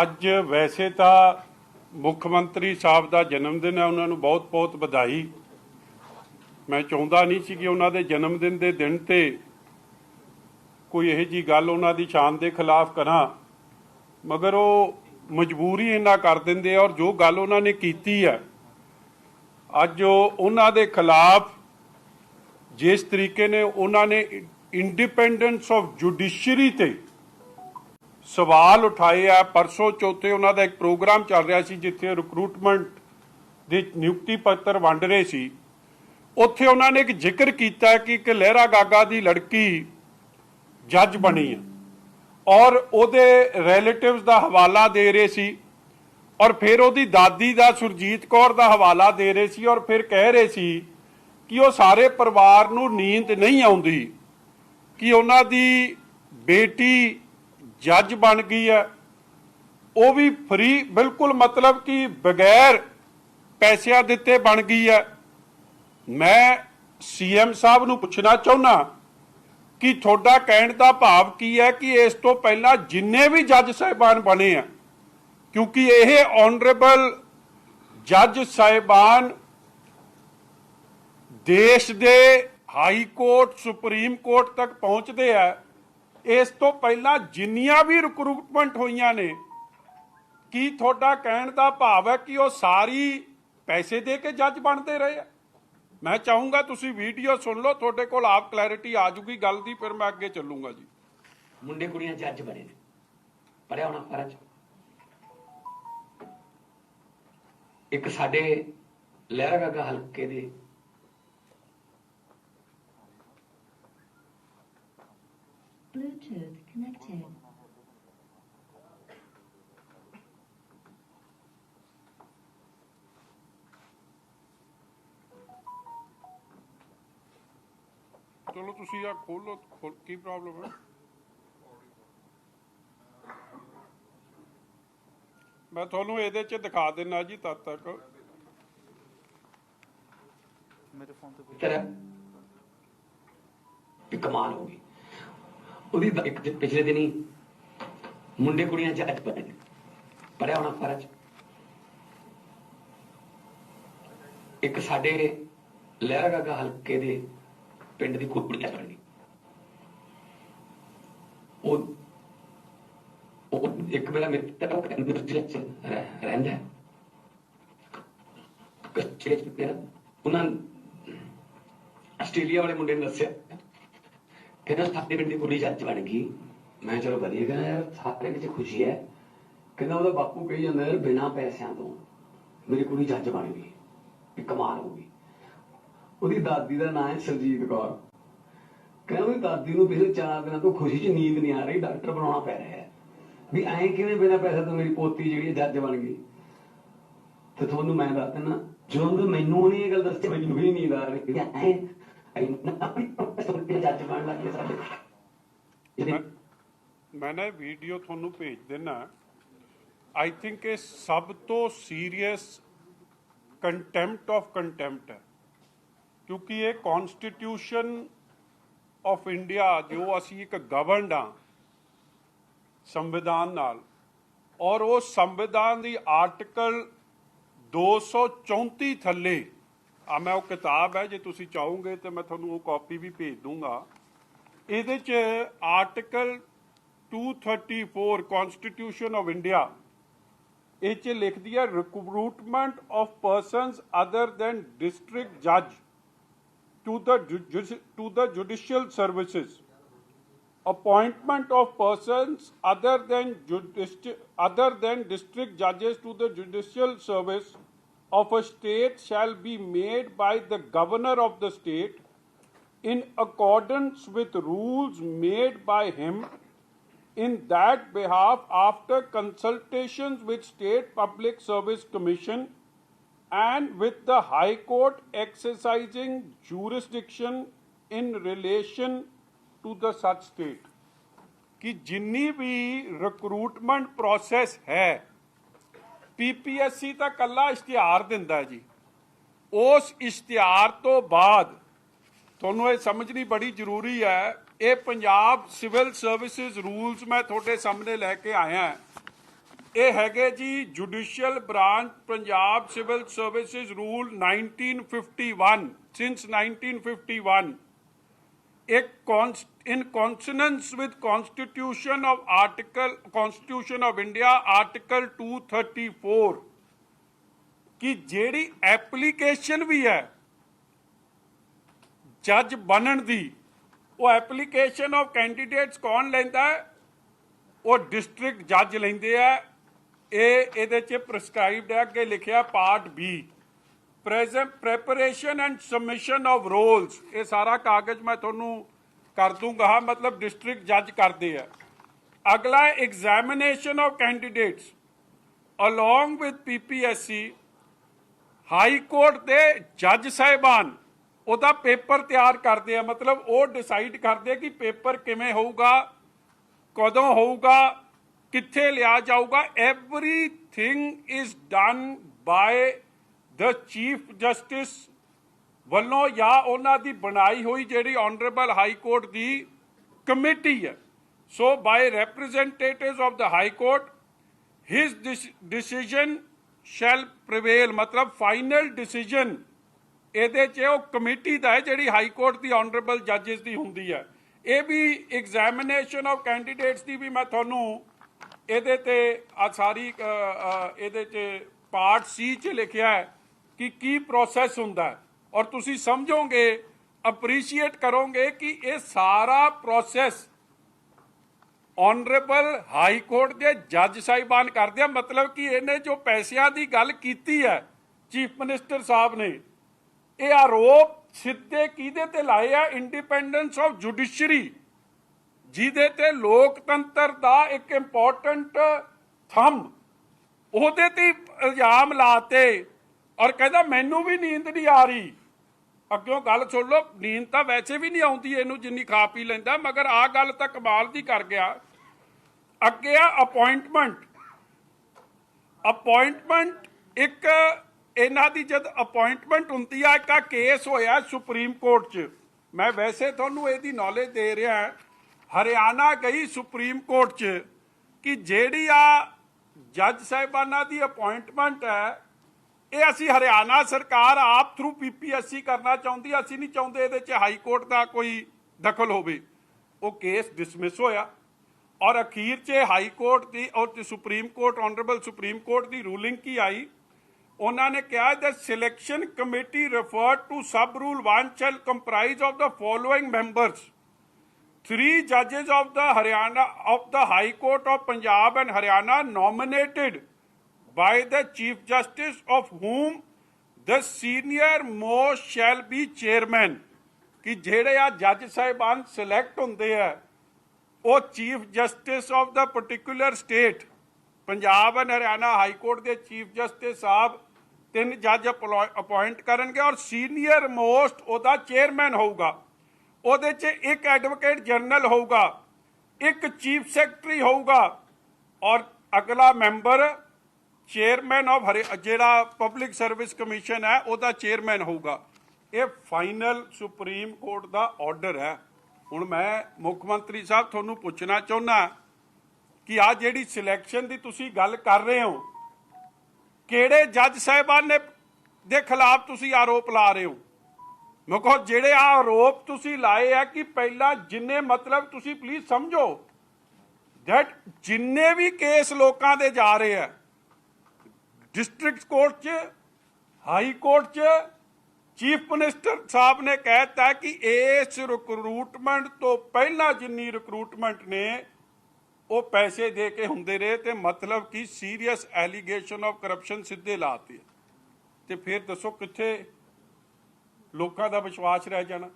ਅੱਜ ਵੈਸੇ ਤਾਂ ਮੁੱਖ ਮੰਤਰੀ ਸਾਹਿਬ ਦਾ ਜਨਮ ਦਿਨ ਹੈ, ਉਹਨਾਂ ਨੂੰ ਬਹੁਤ ਬਹੁਤ ਵਧਾਈ। ਮੈਂ ਚਾਹੁੰਦਾ ਨਹੀਂ ਸੀ ਕਿ ਉਹਨਾਂ ਦੇ ਜਨਮ ਦਿਨ ਦੇ ਦਿਨ ਤੇ ਕੋਈ ਇਹੋ ਜਿਹੀ ਗੱਲ ਉਹਨਾਂ ਦੀ ਸ਼ਾਨ ਦੇ ਖਿਲਾਫ ਕਰਾਂ, ਮਗਰ ਉਹ ਮਜਬੂਰੀ ਇਹਨਾਂ ਕਰ ਦਿੰਦੇ ਆ। ਔਰ ਜੋ ਗੱਲ ਉਹਨਾਂ ਨੇ ਕੀਤੀ ਹੈ ਅੱਜ ਉਹਨਾਂ ਦੇ ਖਿਲਾਫ ਜਿਸ ਤਰੀਕੇ ਨੇ ਉਹਨਾਂ ਨੇ ਇੰਡੀਪੈਂਡੈਂਸ ਆਫ ਜੁਡੀਸ਼ਰੀ ਤੇ सवाल उठाए है। परसों चौथे उन्होंने एक प्रोग्राम चल रहा सी जिथे रिक्रूटमेंट के नियुक्ति पत्र वंड रहे सी। उत्थे उन्होंने एक जिक्र किया कि एक लहरा गागा की लड़की जज बनी है और उहदे रिलेटिव्स का हवाला दे रहे सी और फिर उहदी दादी का सुरजीत कौर का हवाला दे रहे सी और फिर कह रहे सी कि वो सारे परिवार नूं नींद नहीं आउंदी कि उन्हां दी बेटी जज बन गई है, वो भी फ्री बिल्कुल, मतलब कि बगैर पैसिया दिते बन गई है। मैं सीएम साहब नूं पुछना चाहुंदा कि थोड़ा कहण दा भाव की है कि इस तो पहला जिन्ने भी जज साहिबान बने हैं, क्योंकि यह ऑनरेबल जज साहिबान देश दे हाई कोर्ट सुप्रीम कोर्ट तक पहुंचते हैं, इस तो पहला जिन्नियां भी रिक्रूटमेंट होईयां ने, की थोड़ा कहण दा भाव है कि वो सारी पैसे दे के जज बनते रहे हैं? मैं चाहूंगा तुसी वीडियो सुन लो, थोड़े कोल आप क्लैरिटी आ जूगी गल दी, फिर मैं अगे चलूंगा जी। मुंडे कुड़ियां जज बने ने, पढ़िया होना फर्ज। एक साडे लहरा गागा हलके दे Bluetooth connected. चलो तुसी आ खोल लो, की प्रॉब्लम है? मैं थोनू ਇਹਦੇ ਚ दिखा देना जी तद तक मेरे फोन पे तरह कमाल होगी। एक पिछले दिन ही मुंडे कुड़ियां जज बने, पढ़िया होना फर्ज। एक साडे लहरा गागा हलके दे पिंड दी कुड़ी जज बन गई। एक मेरा मित्र रहिंदा है, आस्ट्रेलिया वाले मुंडे ने दस्सिया कहना साडे पिंड दी कुड़ी जज बन गई। मैं चलो वधिया, कहना यार सारे विच खुशी है। कहना ओहदा बापू कही जांदा यार बिना पैसिਆਂ ਤੋਂ मेरी कुड़ी जज बन गई, कमाल हो गई। ਉਹਦੀ ਦਾਦੀ ਦਾ ਨਾਮ ਹੈ ਸੁਰਜੀਤ ਕੌਰ। ਕਹਿੰਦਾ ਉਹਦੀ ਦਾਦੀ ਨੂੰ ਪਿਛਲੇ 4 ਦਿਨਾਂ ਤੋਂ ਖੁਸ਼ੀ 'ਚ ਨੀਂਦ ਨਹੀਂ ਆ ਰਹੀ, ਡਾਕਟਰ ਬਣਾਉਣਾ ਪੈ ਰਿਹਾ ਹੈ ਵੀ ਐਂ ਕਿਵੇਂ ਬਿਨਾਂ ਪੈਸੇ ਤੋਂ ਮੇਰੀ ਪੋਤੀ ਜਿਹੜੀ ਜੱਜ ਬਣ ਗਈ। ਤੇ ਤੁਹਾਨੂੰ ਮੈਂ ਦੱਸ ਦਿੰਦਾ, ਜਦੋਂ ਮੈਨੂੰ ਉਹਨੇ ਇਹ ਗੱਲ ਦੱਸੀ ਮੈਨੂੰ ਵੀ ਨੀਂਦ ਆ ਰਹੀ ਐ। मैंने वीडियो थोनू भेज देना। आई थिंक ये सब तो सीरियस कंटेम्प्ट ऑफ कंटेम्प्ट है, क्योंकि ये कॉन्स्टिट्यूशन ऑफ इंडिया जो असी एक गवर्नड हाँ संविधान नाल, और वो संविधान की आर्टिकल 234 थले मैं वो किताब है, जो तुसी चाहोगे तो मैं थोनू वो कॉपी भी भेज दूंगा। ਇਹਦੇ 'ਚ आर्टिकल 234 कॉन्स्टिट्यूशन ऑफ इंडिया ਇਹ 'ਚ लिख दिया recruitment of persons other than district जज to the judicial services, appointment of persons other than district जजेस to the judicial service of a state shall be made by the governor of the state in accordance with rules made by him in that behalf after consultations with State Public Service Commission and with the High Court exercising jurisdiction in relation to the such state। कि जिन्नी भी recruitment process है PPSC ਤਾਂ ਕੱਲਾ ਇਸ਼ਤਿਹਾਰ ਦਿੰਦਾ ਜੀ। ਉਸ ਇਸ਼ਤਿਹਾਰ ਤੋਂ ਬਾਅਦ ਤੁਹਾਨੂੰ ਇਹ ਸਮਝਣੀ ਬੜੀ ਜ਼ਰੂਰੀ ਹੈ, ਇਹ ਪੰਜਾਬ ਸਿਵਲ ਸਰਵਿਸਿਜ਼ ਰੂਲਸ ਮੈਂ ਤੁਹਾਡੇ ਸਾਹਮਣੇ ਲੈ ਕੇ ਆਇਆ। ਇਹ ਹੈਗੇ ਜੀ judicial branch Punjab civil services rule 1951 since 1951 in consonance with Constitution of India Article 234 ਕਿ ਜਿਹੜੀ ਐਪਲੀਕੇਸ਼ਨ ਵੀ ਹੈ ਜੱਜ ਬਣਨ ਦੀ ਉਹ ਐਪਲੀਕੇਸ਼ਨ ਆਫ ਕੈਂਡੀਡੇਟਸ ਕੌਣ ਲੈਂਦਾ ਹੈ? ਉਹ ਡਿਸਟ੍ਰਿਕਟ ਜੱਜ ਲੈਂਦੇ ਆ। ਇਹਦੇ ਚ ਪ੍ਰਸਕ੍ਰਾਈਬਡ ਹੈ, ਅੱਗੇ ਲਿਖਿਆ part B preparation and submission of roles। ਇਹ ਸਾਰਾ ਕਾਗਜ਼ ਮੈਂ ਤੁਹਾਨੂੰ ਕਰ ਦੂੰਗਾ, ਮਤਲਬ ਡਿਸਟ੍ਰਿਕਟ ਜੱਜ ਕਰਦੇ ਆ। ਅਗਲਾ examination of candidates along with PPSC high court ਦੇ ਜੱਜ ਸਾਹਿਬਾਨ ਉਹਦਾ ਪੇਪਰ ਤਿਆਰ ਕਰਦੇ ਆ, ਮਤਲਬ ਉਹ ਡਿਸਾਈਡ ਕਰਦੇ ਕਿ ਪੇਪਰ ਕਿਵੇਂ ਹੋਊਗਾ, ਕਦੋਂ ਹੋਊਗਾ, ਕਿੱਥੇ ਲਿਆ ਜਾਊਗਾ। Everything is done by the chief justice ਵੱਲੋਂ ਜਾਂ ਉਹਨਾਂ ਦੀ ਬਣਾਈ ਹੋਈ ਜਿਹੜੀ ਆਨਰੇਬਲ ਹਾਈ ਕੋਰਟ ਦੀ ਕਮੇਟੀ ਹੈ। So by representatives of the high court his decision shall prevail, ਮਤਲਬ ਫਾਈਨਲ ਡਿਸੀਜਨ ਇਹਦੇ 'ਚ ਉਹ ਕਮੇਟੀ ਦਾ ਹੈ ਜਿਹੜੀ ਹਾਈ ਕੋਰਟ ਦੀ ਆਨਰੇਬਲ ਜੱਜਿਸ ਦੀ ਹੁੰਦੀ ਹੈ। ਇਹ ਵੀ ਐਗਜ਼ਾਮੀਨੇਸ਼ਨ ਆਫ ਕੈਂਡੀਡੇਟਸ ਦੀ ਵੀ ਮੈਂ ਤੁਹਾਨੂੰ ਇਹਦੇ ਤੇ ਆ ਸਾਰੀ ਇਹਦੇ 'ਚ ਪਾਰਟ ਸੀ 'ਚ ਲਿਖਿਆ ਹੈ ਕਿ ਕੀ ਪ੍ਰੋਸੈਸ ਹੁੰਦਾ ਹੈ, ਔਰ ਤੁਸੀਂ ਸਮਝੋਗੇ, ਅਪਰੀਸ਼ੀਏਟ ਕਰੋਗੇ ਕਿ ਇਹ ਸਾਰਾ ਪ੍ਰੋਸੈਸ ਆਨਰੇਬਲ ਹਾਈ ਕੋਰਟ ਦੇ ਜੱਜ ਸਾਹਿਬਾਨ ਕਰਦੇ ਆ। ਮਤਲਬ ਕਿ ਇਹਨੇ ਜੋ ਪੈਸਿਆਂ ਦੀ ਗੱਲ ਕੀਤੀ ਹੈ ਚੀਫ ਮਿਨਿਸਟਰ ਸਾਹਿਬ ਨੇ, ਇਹ ਆਰੋਪ ਸਿੱਧੇ ਕਿਹਦੇ ਤੇ ਲਾਏ ਆ? ਇੰਡੀਪੈਂਡੈਂਸ ਆਫ ਜੁਡੀਸ਼ਰੀ, ਜਿਹਦੇ ਤੇ ਲੋਕਤੰਤਰ ਦਾ ਇੱਕ ਇੰਪੋਰਟੈਂਟ ਥੰਮ, ਉਹਦੇ ਤੇ ਇਲਜ਼ਾਮ ਲਾਤੇ। ਔਰ ਕਹਿੰਦਾ ਮੈਨੂੰ ਵੀ ਨੀਂਦ ਨਹੀਂ ਆ ਰਹੀ। ਅੱਗਿਓਂ ਗੱਲ ਸੁਣ ਲਓ, ਨੀਂਦ ਤਾਂ ਵੈਸੇ ਵੀ ਨਹੀਂ ਆਉਂਦੀ ਇਹਨੂੰ ਜਿੰਨੀ ਖਾ ਪੀ ਲੈਂਦਾ, ਮਗਰ ਆਹ ਗੱਲ ਤਾਂ ਕਮਾਲ ਦੀ ਕਰ ਗਿਆ। ਅੱਗੇ ਆ ਅਪਾਇੰਟਮੈਂਟ ਇੱਕ ਇਹਨਾਂ ਦੀ ਜਦ ਅਪਾਇੰਟਮੈਂਟ ਹੁੰਦੀ ਆ, ਇੱਕ ਕੇਸ ਹੋਇਆ ਸੁਪਰੀਮ ਕੋਰਟ 'ਚ। ਮੈਂ ਵੈਸੇ ਤੁਹਾਨੂੰ ਇਹਦੀ ਨੌਲੇਜ ਦੇ ਰਿਹਾ, ਹਰਿਆਣਾ ਗਈ ਸੁਪਰੀਮ ਕੋਰਟ 'ਚ ਕਿ ਜਿਹੜੀ ਆ ਜੱਜ ਸਾਹਿਬਾਨਾਂ ਦੀ ਅਪਾਇੰਟਮੈਂਟ ਹੈ, ਇਹ ਅਸੀਂ ਹਰਿਆਣਾ ਸਰਕਾਰ ਆਪ ਥਰੂ PPSC ਕਰਨਾ ਚਾਹੁੰਦੀ, ਅਸੀਂ ਨਹੀਂ ਚਾਹੁੰਦੇ ਇਹਦੇ 'ਚ ਹਾਈ ਕੋਰਟ ਦਾ ਕੋਈ ਦਖਲ ਹੋਵੇ। ਉਹ ਕੇਸ ਡਿਸਮਿਸ ਹੋਇਆ ਔਰ ਅਖੀਰ 'ਚ ਹਾਈ ਕੋਰਟ ਦੀ ਔਰ supreme court honourable supreme court ਦੀ ਰੂਲਿੰਗ ਕੀ ਆਈ? ਉਹਨਾਂ ਨੇ ਕਿਹਾ the selection committee referred to sub rule 1 shall comprise of the following members 3 judges of the Haryana of the High Court of Punjab and Haryana nominated by the Chief Justice of whom the senior most shall be chairman। कि ਜਿਹੜੇ ਆ ਜੱਜ ਸਾਹਿਬਾਨ select ਹੁੰਦੇ ਆ ਉਹ chief justice of the particular state, Punjab and Haryana high court ਦੇ chief justice ਸਾਹਿਬ 3 ਜੱਜ ਅਪਾਇੰਟ ਕਰਨਗੇ ਔਰ ਸੀਨੀਅਰ ਮੋਸਟ ਉਹਦਾ ਚੇਅਰਮੈਨ ਹੋਊਗਾ। ਉਹਦੇ 'ਚ ਇੱਕ ਐਡਵੋਕੇਟ ਜਨਰਲ ਹੋਊਗਾ, ਇੱਕ ਚੀਫ ਸੈਕਟਰੀ ਹੋਊਗਾ ਔਰ ਅਗਲਾ ਮੈਂਬਰ ਚੇਅਰਮੈਨ ਆਫ ਜਿਹੜਾ ਪਬਲਿਕ ਸਰਵਿਸ ਕਮਿਸ਼ਨ ਹੈ ਉਹਦਾ ਚੇਅਰਮੈਨ ਹੋਊਗਾ। ਇਹ ਫਾਈਨਲ ਸੁਪਰੀਮ ਕੋਰਟ ਦਾ ਆਰਡਰ ਹੈ। ਹੁਣ ਮੈਂ ਮੁੱਖ ਮੰਤਰੀ ਸਾਹਿਬ ਤੁਹਾਨੂੰ ਪੁੱਛਣਾ ਚਾਹੁੰਦਾ ਕਿ ਆ ਜਿਹੜੀ ਸਿਲੈਕਸ਼ਨ ਦੀ ਤੁਸੀਂ ਗੱਲ ਕਰ ਰਹੇ ਹੋ, ਕਿਹੜੇ ਜੱਜ ਸਾਹਿਬਾਨ ਨੇ ਦੇ ਖਿਲਾਫ ਤੁਸੀਂ ਆਰੋਪ ਲਾ ਰਹੇ ਹੋ? ਮੈਂ ਕਹੋ ਜਿਹੜੇ ਆ ਆਰੋਪ ਤੁਸੀਂ ਲਾਏ ਆ ਕਿ ਪਹਿਲਾਂ ਜਿੰਨੇ, ਮਤਲਬ ਤੁਸੀਂ ਪਲੀਜ਼ ਸਮਝੋ ਦੈਟ ਜਿੰਨੇ ਵੀ ਕੇਸ ਲੋਕਾਂ ਦੇ ਜਾ ਰਹੇ ਆ ਡਿਸਟ੍ਰਿਕਟ ਕੋਰਟ 'ਚ, ਹਾਈ ਕੋਰਟ 'ਚ, ਚੀਫ ਮਿਨਿਸਟਰ ਸਾਹਿਬ ਨੇ ਕਹਿਤਾ ਕਿ ਇਸ ਰਿਕਰੂਟਮੈਂਟ ਤੋਂ ਪਹਿਲਾਂ ਜਿੰਨੀ ਰਿਕਰੂਟਮੈਂਟ ਨੇ ਉਹ ਪੈਸੇ ਦੇ ਕੇ ਹੁੰਦੇ ਰਹੇ, ਤੇ ਮਤਲਬ ਕਿ ਸੀਰੀਅਸ ਐਲੀਗੇਸ਼ਨ ਆਫ ਕਰਪਸ਼ਨ ਸਿੱਧੇ ਲਾਤੇ। ਤੇ ਫਿਰ ਦੱਸੋ ਕਿੱਥੇ ਲੋਕਾਂ ਦਾ ਵਿਸ਼ਵਾਸ ਰਹਿ ਜਾਣਾ?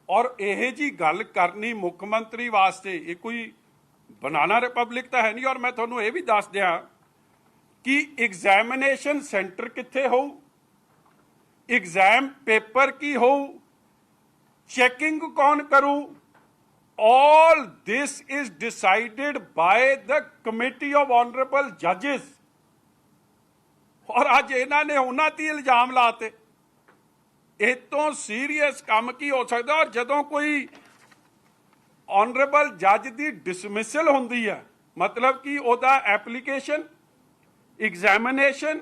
ਔਰ ਇਹ ਜੀ ਗੱਲ ਕਰਨੀ ਮੁੱਖ ਮੰਤਰੀ ਵਾਸਤੇ ਇਹ ਕੋਈ ਬਨਾਨਾ ਰਿਪਬਲਿਕ ਤਾਂ ਹੈ ਨਹੀਂ। ਔਰ ਮੈਂ ਤੁਹਾਨੂੰ ਇਹ ਵੀ ਦੱਸ ਦਿਆਂ ਕਿ ਐਗਜ਼ਾਮੀਨੇਸ਼ਨ ਸੈਂਟਰ ਕਿੱਥੇ ਹੋਊ, एग्जाम पेपर की हो, चेकिंग कौन करूं, all this is decided by the committee of honorable judges। और आज इन्होंने उन्होंने इल्जाम लाते, इस तो सीरीयस काम की हो सकता। और जदों कोई ऑनरेबल जज की डिसमिसल होंदी है, मतलब कि ओदा application examination,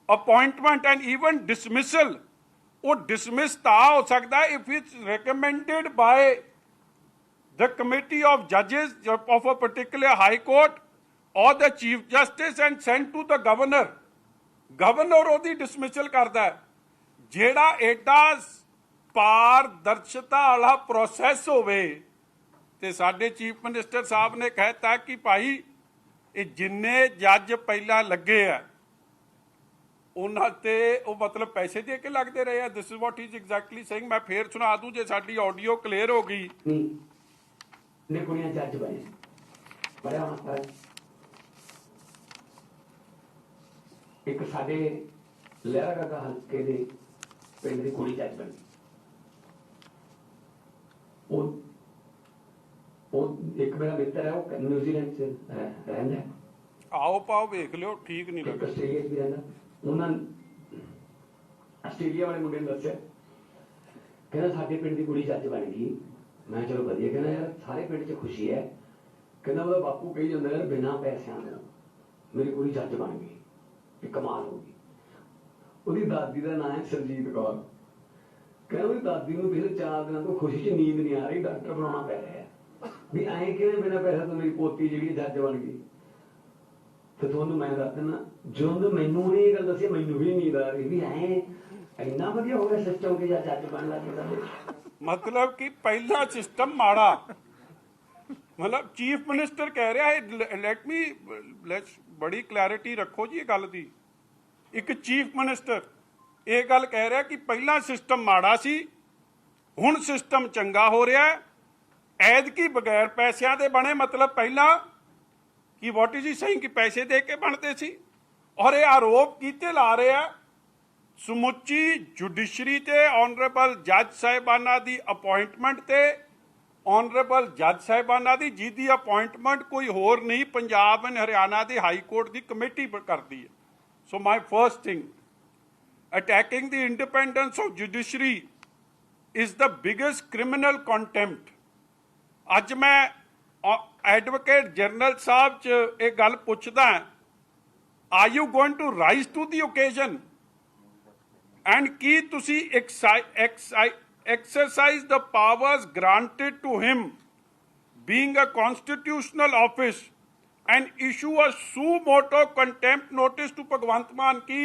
appointment and even dismissal, वो डिसमिस ता हो सकता है if it's recommended by the committee of जजेस of a particular high court और the chief justice and sent to the governor. Governor ਉਹਦੀ डिसमिसल करता है। ਜਿਹੜਾ एडा पारदर्शिता वाला प्रोसैस होवे ਤੇ ਸਾਡੇ ਚੀਫ ਮਿਨਿਸਟਰ ਸਾਹਿਬ ਨੇ ਕਹਿਤਾ ਕਿ ਭਾਈ ਇਹ ਜਿੰਨੇ ਜੱਜ ਪਹਿਲਾਂ ਲੱਗੇ ਆ ਉਹਨਾਂ ਤੇ ਉਹ ਮਤਲਬ ਪੈਸੇ ਦੇ ਕੇ ਲੱਗਦੇ ਰਹੇ ਆ। This is what he is exactly saying. ਮੈਂ ਫੇਰ ਸੁਣਾ ਦੂੰ ਜੇ ਸਾਡੀ ਆਡੀਓ ਕਲੀਅਰ ਹੋ ਗਈ। ਨੇ ਕੁੜੀਆਂ ਜੱਜ ਬਣੇ ਬੜਾ ਮਸਲਾ ਇੱਕ ਸਾਡੇ ਲਹਿਰਾਗਾਗਾ ਹਲਕੇ ਦੇ ਪਿੰਡ ਦੀ ਕੁੜੀ ਜੱਜ ਬਣੀ। ਉਹ ਇੱਕ ਮੇਰਾ ਮਿੱਤਰ ਹੈ, ਉਹ ਨਿਊਜ਼ੀਲੈਂਡ 'ਚ ਰਹਿੰਦਾ ਹੈ। ਆਓ ਪਾਓ ਵੇਖ ਲਿਓ, ਠੀਕ ਨਹੀਂ ਇੱਕ ਲੱਗਦਾ। ਆਸਟ੍ਰੇਲੀਆ 'ਚ ਵੀ ਰਹਿੰਦਾ। ਉਹਨਾਂ ਆਸਟ੍ਰੇਲੀਆ ਵਾਲੇ ਮੁੰਡੇ ਨੇ ਦੱਸਿਆ, ਕਹਿੰਦਾ ਸਾਡੇ ਪਿੰਡ ਦੀ ਕੁੜੀ ਜੱਜ ਬਣ ਗਈ। ਮੈਂ ਚਲੋ ਵਧੀਆ। ਕਹਿੰਦਾ ਯਾਰ ਸਾਰੇ ਪਿੰਡ 'ਚ ਖੁਸ਼ੀ ਹੈ। ਕਹਿੰਦਾ ਉਹਦਾ ਬਾਪੂ ਕਹੀ ਜਾਂਦਾ ਯਾਰ ਬਿਨਾਂ ਪੈਸਿਆਂ ਦੇ ਮੇਰੀ ਕੁੜੀ ਜੱਜ ਬਣ ਗਈ, ਇਹ ਕਮਾਲ ਹੋ ਗਈ। ਉਹਦੀ ਦਾਦੀ ਦਾ ਨਾਂ ਹੈ ਸਰਜੀਤ ਕੌਰ। ਕਹਿੰਦਾ ਉਹਦੀ ਦਾਦੀ ਨੂੰ ਪਿਛਲੇ 4 ਦਿਨਾਂ ਤੋਂ ਖੁਸ਼ੀ 'ਚ ਨੀਂਦ ਨਹੀਂ ਆ ਰਹੀ, ਡਾਕਟਰ ਬਣਾਉਣਾ ਪੈ ਰਿਹਾ ਵੀ ਐਂ ਕਿਵੇਂ ਬਿਨਾਂ ਪੈਸਾ ਤੋਂ ਮੇਰੀ ਪੋਤੀ ਜਿਹੜੀ ਜੱਜ ਬਣ ਗਈ। ਤੇ ਤੁਹਾਨੂੰ ਮੈਂ ਦੱਸ ਦਿੰਦਾ, ਜਦੋਂ ਮੈਨੂੰ ਇਹ ਗੱਲ ਦੱਸੀ ਮੈਨੂੰ ਵੀ ਨੀਂਦ ਆ ਰਹੀ ਵੀ ਇੰਨਾ ਵਧੀਆ ਹੋ ਗਿਆ ਸਿਸਟਮ ਕਿ ਜੱਜ ਬਣ ਲੱਗ। ਮਤਲਬ ਕਿ ਪਹਿਲਾ ਸਿਸਟਮ ਮਾੜਾ। ਮਤਲਬ ਚੀਫ ਮਿਨਿਸਟਰ ਕਹਿ ਰਿਹਾ ਹੈ, ਲੈਟਸ ਬੜੀ ਕਲੈਰਿਟੀ ਰੱਖੋ ਜੀ ਇਹ ਗੱਲ ਦੀ। ਇੱਕ ਚੀਫ ਮਿਨਿਸਟਰ ਇਹ ਗੱਲ ਕਹਿ ਰਿਹਾ ਕਿ ਪਹਿਲਾ ਸਿਸਟਮ ਮਾੜਾ ਸੀ, ਹੁਣ ਸਿਸਟਮ ਚੰਗਾ ਹੋ ਰਿਹਾ ਹੈ। ਐਤਕੀ ਬਗੈਰ ਪੈਸਿਆਂ ਦੇ ਬਣੇ, ਮਤਲਬ ਪਹਿਲਾਂ ਕਿ ਵਾਟ ਇਜ਼ ਹੀ ਸੇਇੰਗ ਕਿ ਪੈਸੇ ਦੇ ਕੇ ਬਣਦੇ ਸੀ। ਔਰ ਇਹ ਆਰੋਪ ਕੀਤੇ ਲਾ ਰਹੇ ਆ ਸਮੁੱਚੀ ਜੁਡੀਸ਼ਰੀ ਤੇ ਆਨਰੇਬਲ ਜੱਜ ਸਾਹਿਬਾਨਾਂ ਦੀ ਅਪਾਇੰਟਮੈਂਟ ਤੇ ਆਨਰੇਬਲ ਜੱਜ ਸਾਹਿਬਾਨਾਂ ਦੀ, ਜਿਹਦੀ ਅਪਾਇੰਟਮੈਂਟ ਕੋਈ ਹੋਰ ਨਹੀਂ ਪੰਜਾਬ ਐਂਡ ਹਰਿਆਣਾ ਦੀ ਹਾਈ ਕੋਰਟ ਦੀ ਕਮੇਟੀ ਕਰਦੀ ਹੈ। So my first thing, attacking the independence of judiciary is the biggest criminal contempt. ਅੱਜ ਮੈਂ ਐਡਵੋਕੇਟ ਜਨਰਲ ਸਾਹਿਬ 'ਚ ਇਹ ਗੱਲ ਪੁੱਛਦਾ, are you going to rise to the occasion and ਕੀ ਤੁਸੀਂ exercise the powers granted to him being a constitutional office and issue a suo motu contempt notice to Bhagwant Mann। की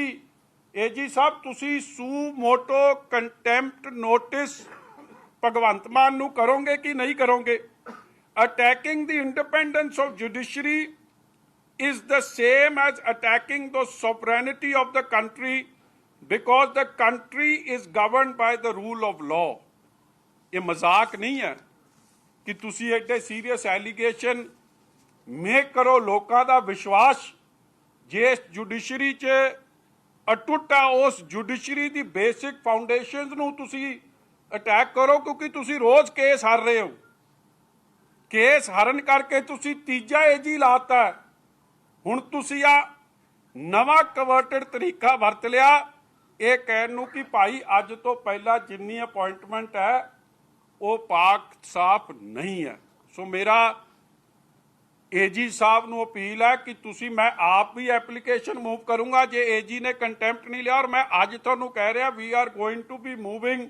AG साहब तुसी suo motu contempt notice भगवंत मान नूं करोगे कि नहीं करोगे? Attacking the independence of judiciary is the same as attacking the sovereignty of the country, because the country is governed by the rule of law। ये मजाक नहीं है कि तुसी एडे सीरियस एलिगेशन मेक करो। लोगों का विश्वास जिस जुडिशरी च अटुट आ, उस जुडिशरी की बेसिक फाउंडेशन नूं तुसी अटैक करो, क्योंकि तुसी रोज केस हार रहे हो। केस हारन करके तुसी तीजा एजी लाता है। हुण तुसी आ नवां कवर्टेड तरीका वरत लिया ਇਹ ਕਹਿਣ ਨੂੰ ਕਿ ਭਾਈ ਅੱਜ ਤੋਂ ਪਹਿਲਾਂ ਜਿੰਨੀ ਅਪਾਇੰਟਮੈਂਟ ਹੈ ਉਹ ਪਾਕ ਸਾਫ ਨਹੀਂ ਹੈ। ਸੋ ਮੇਰਾ ਏਜੀ ਸਾਹਿਬ ਨੂੰ ਅਪੀਲ ਹੈ ਕਿ ਤੁਸੀਂ, ਮੈਂ ਆਪ ਵੀ ਐਪਲੀਕੇਸ਼ਨ ਮੂਵ ਕਰੂੰਗਾ ਜੇ ਏਜੀ ਨੇ ਕੰਟੈਂਪਟ ਨਹੀਂ ਲਿਆ। ਔਰ ਮੈਂ ਅੱਜ ਤੁਹਾਨੂੰ ਕਹਿ ਰਿਹਾ, we are going to be moving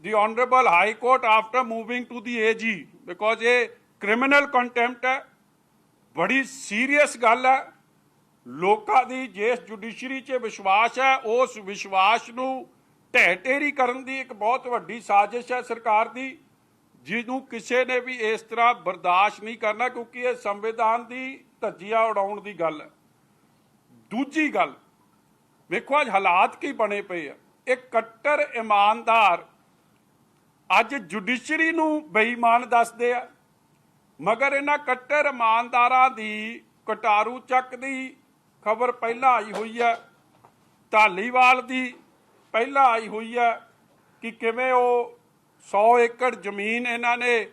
the honourable high court after moving to the AG, because ਇਹ ਕ੍ਰਿਮੀਨਲ ਕੰਟੈਂਪਟ ਹੈ। ਬੜੀ ਸੀਰੀਅਸ ਗੱਲ ਹੈ। ਲੋਕਾਂ ਦੀ ਜਿਸ ਜੁਡੀਸ਼ਰੀ 'ਚ ਵਿਸ਼ਵਾਸ ਹੈ, ਉਸ ਵਿਸ਼ਵਾਸ ਨੂੰ ਢਹਿ ਢੇਰੀ ਕਰਨ ਦੀ ਇੱਕ ਬਹੁਤ ਵੱਡੀ ਸਾਜ਼ਿਸ਼ ਹੈ ਸਰਕਾਰ ਦੀ, ਜਿਹਨੂੰ ਕਿਸੇ ਨੇ ਵੀ ਇਸ ਤਰ੍ਹਾਂ ਬਰਦਾਸ਼ਤ ਨਹੀਂ ਕਰਨਾ, ਕਿਉਂਕਿ ਇਹ ਸੰਵਿਧਾਨ ਦੀ ਧੱਜੀਆਂ ਉਡਾਉਣ ਦੀ ਗੱਲ ਹੈ। ਦੂਜੀ ਗੱਲ ਵੇਖੋ, ਅੱਜ ਹਾਲਾਤ ਕੀ ਬਣੇ ਪਏ ਆ। ਇੱਕ ਕੱਟੜ ਇਮਾਨਦਾਰ ਅੱਜ ਜੁਡੀਸ਼ਰੀ ਨੂੰ ਬੇਈਮਾਨ ਦੱਸਦੇ ਆ, ਮਗਰ ਇਹਨਾਂ ਕੱਟੜ ਇਮਾਨਦਾਰਾਂ ਦੀ ਕਟਾਰੂ ਚੱਕ ਦੀ ਖਬਰ ਪਹਿਲਾਂ ਆਈ ਹੋਈ ਹੈ, ਧਾਲੀਵਾਲ ਦੀ ਪਹਿਲਾਂ ਆਈ ਹੋਈ ਹੈ ਕਿ ਕਿਵੇਂ ਉਹ 100 ਏਕੜ ਜ਼ਮੀਨ ਇਹਨਾਂ ਨੇ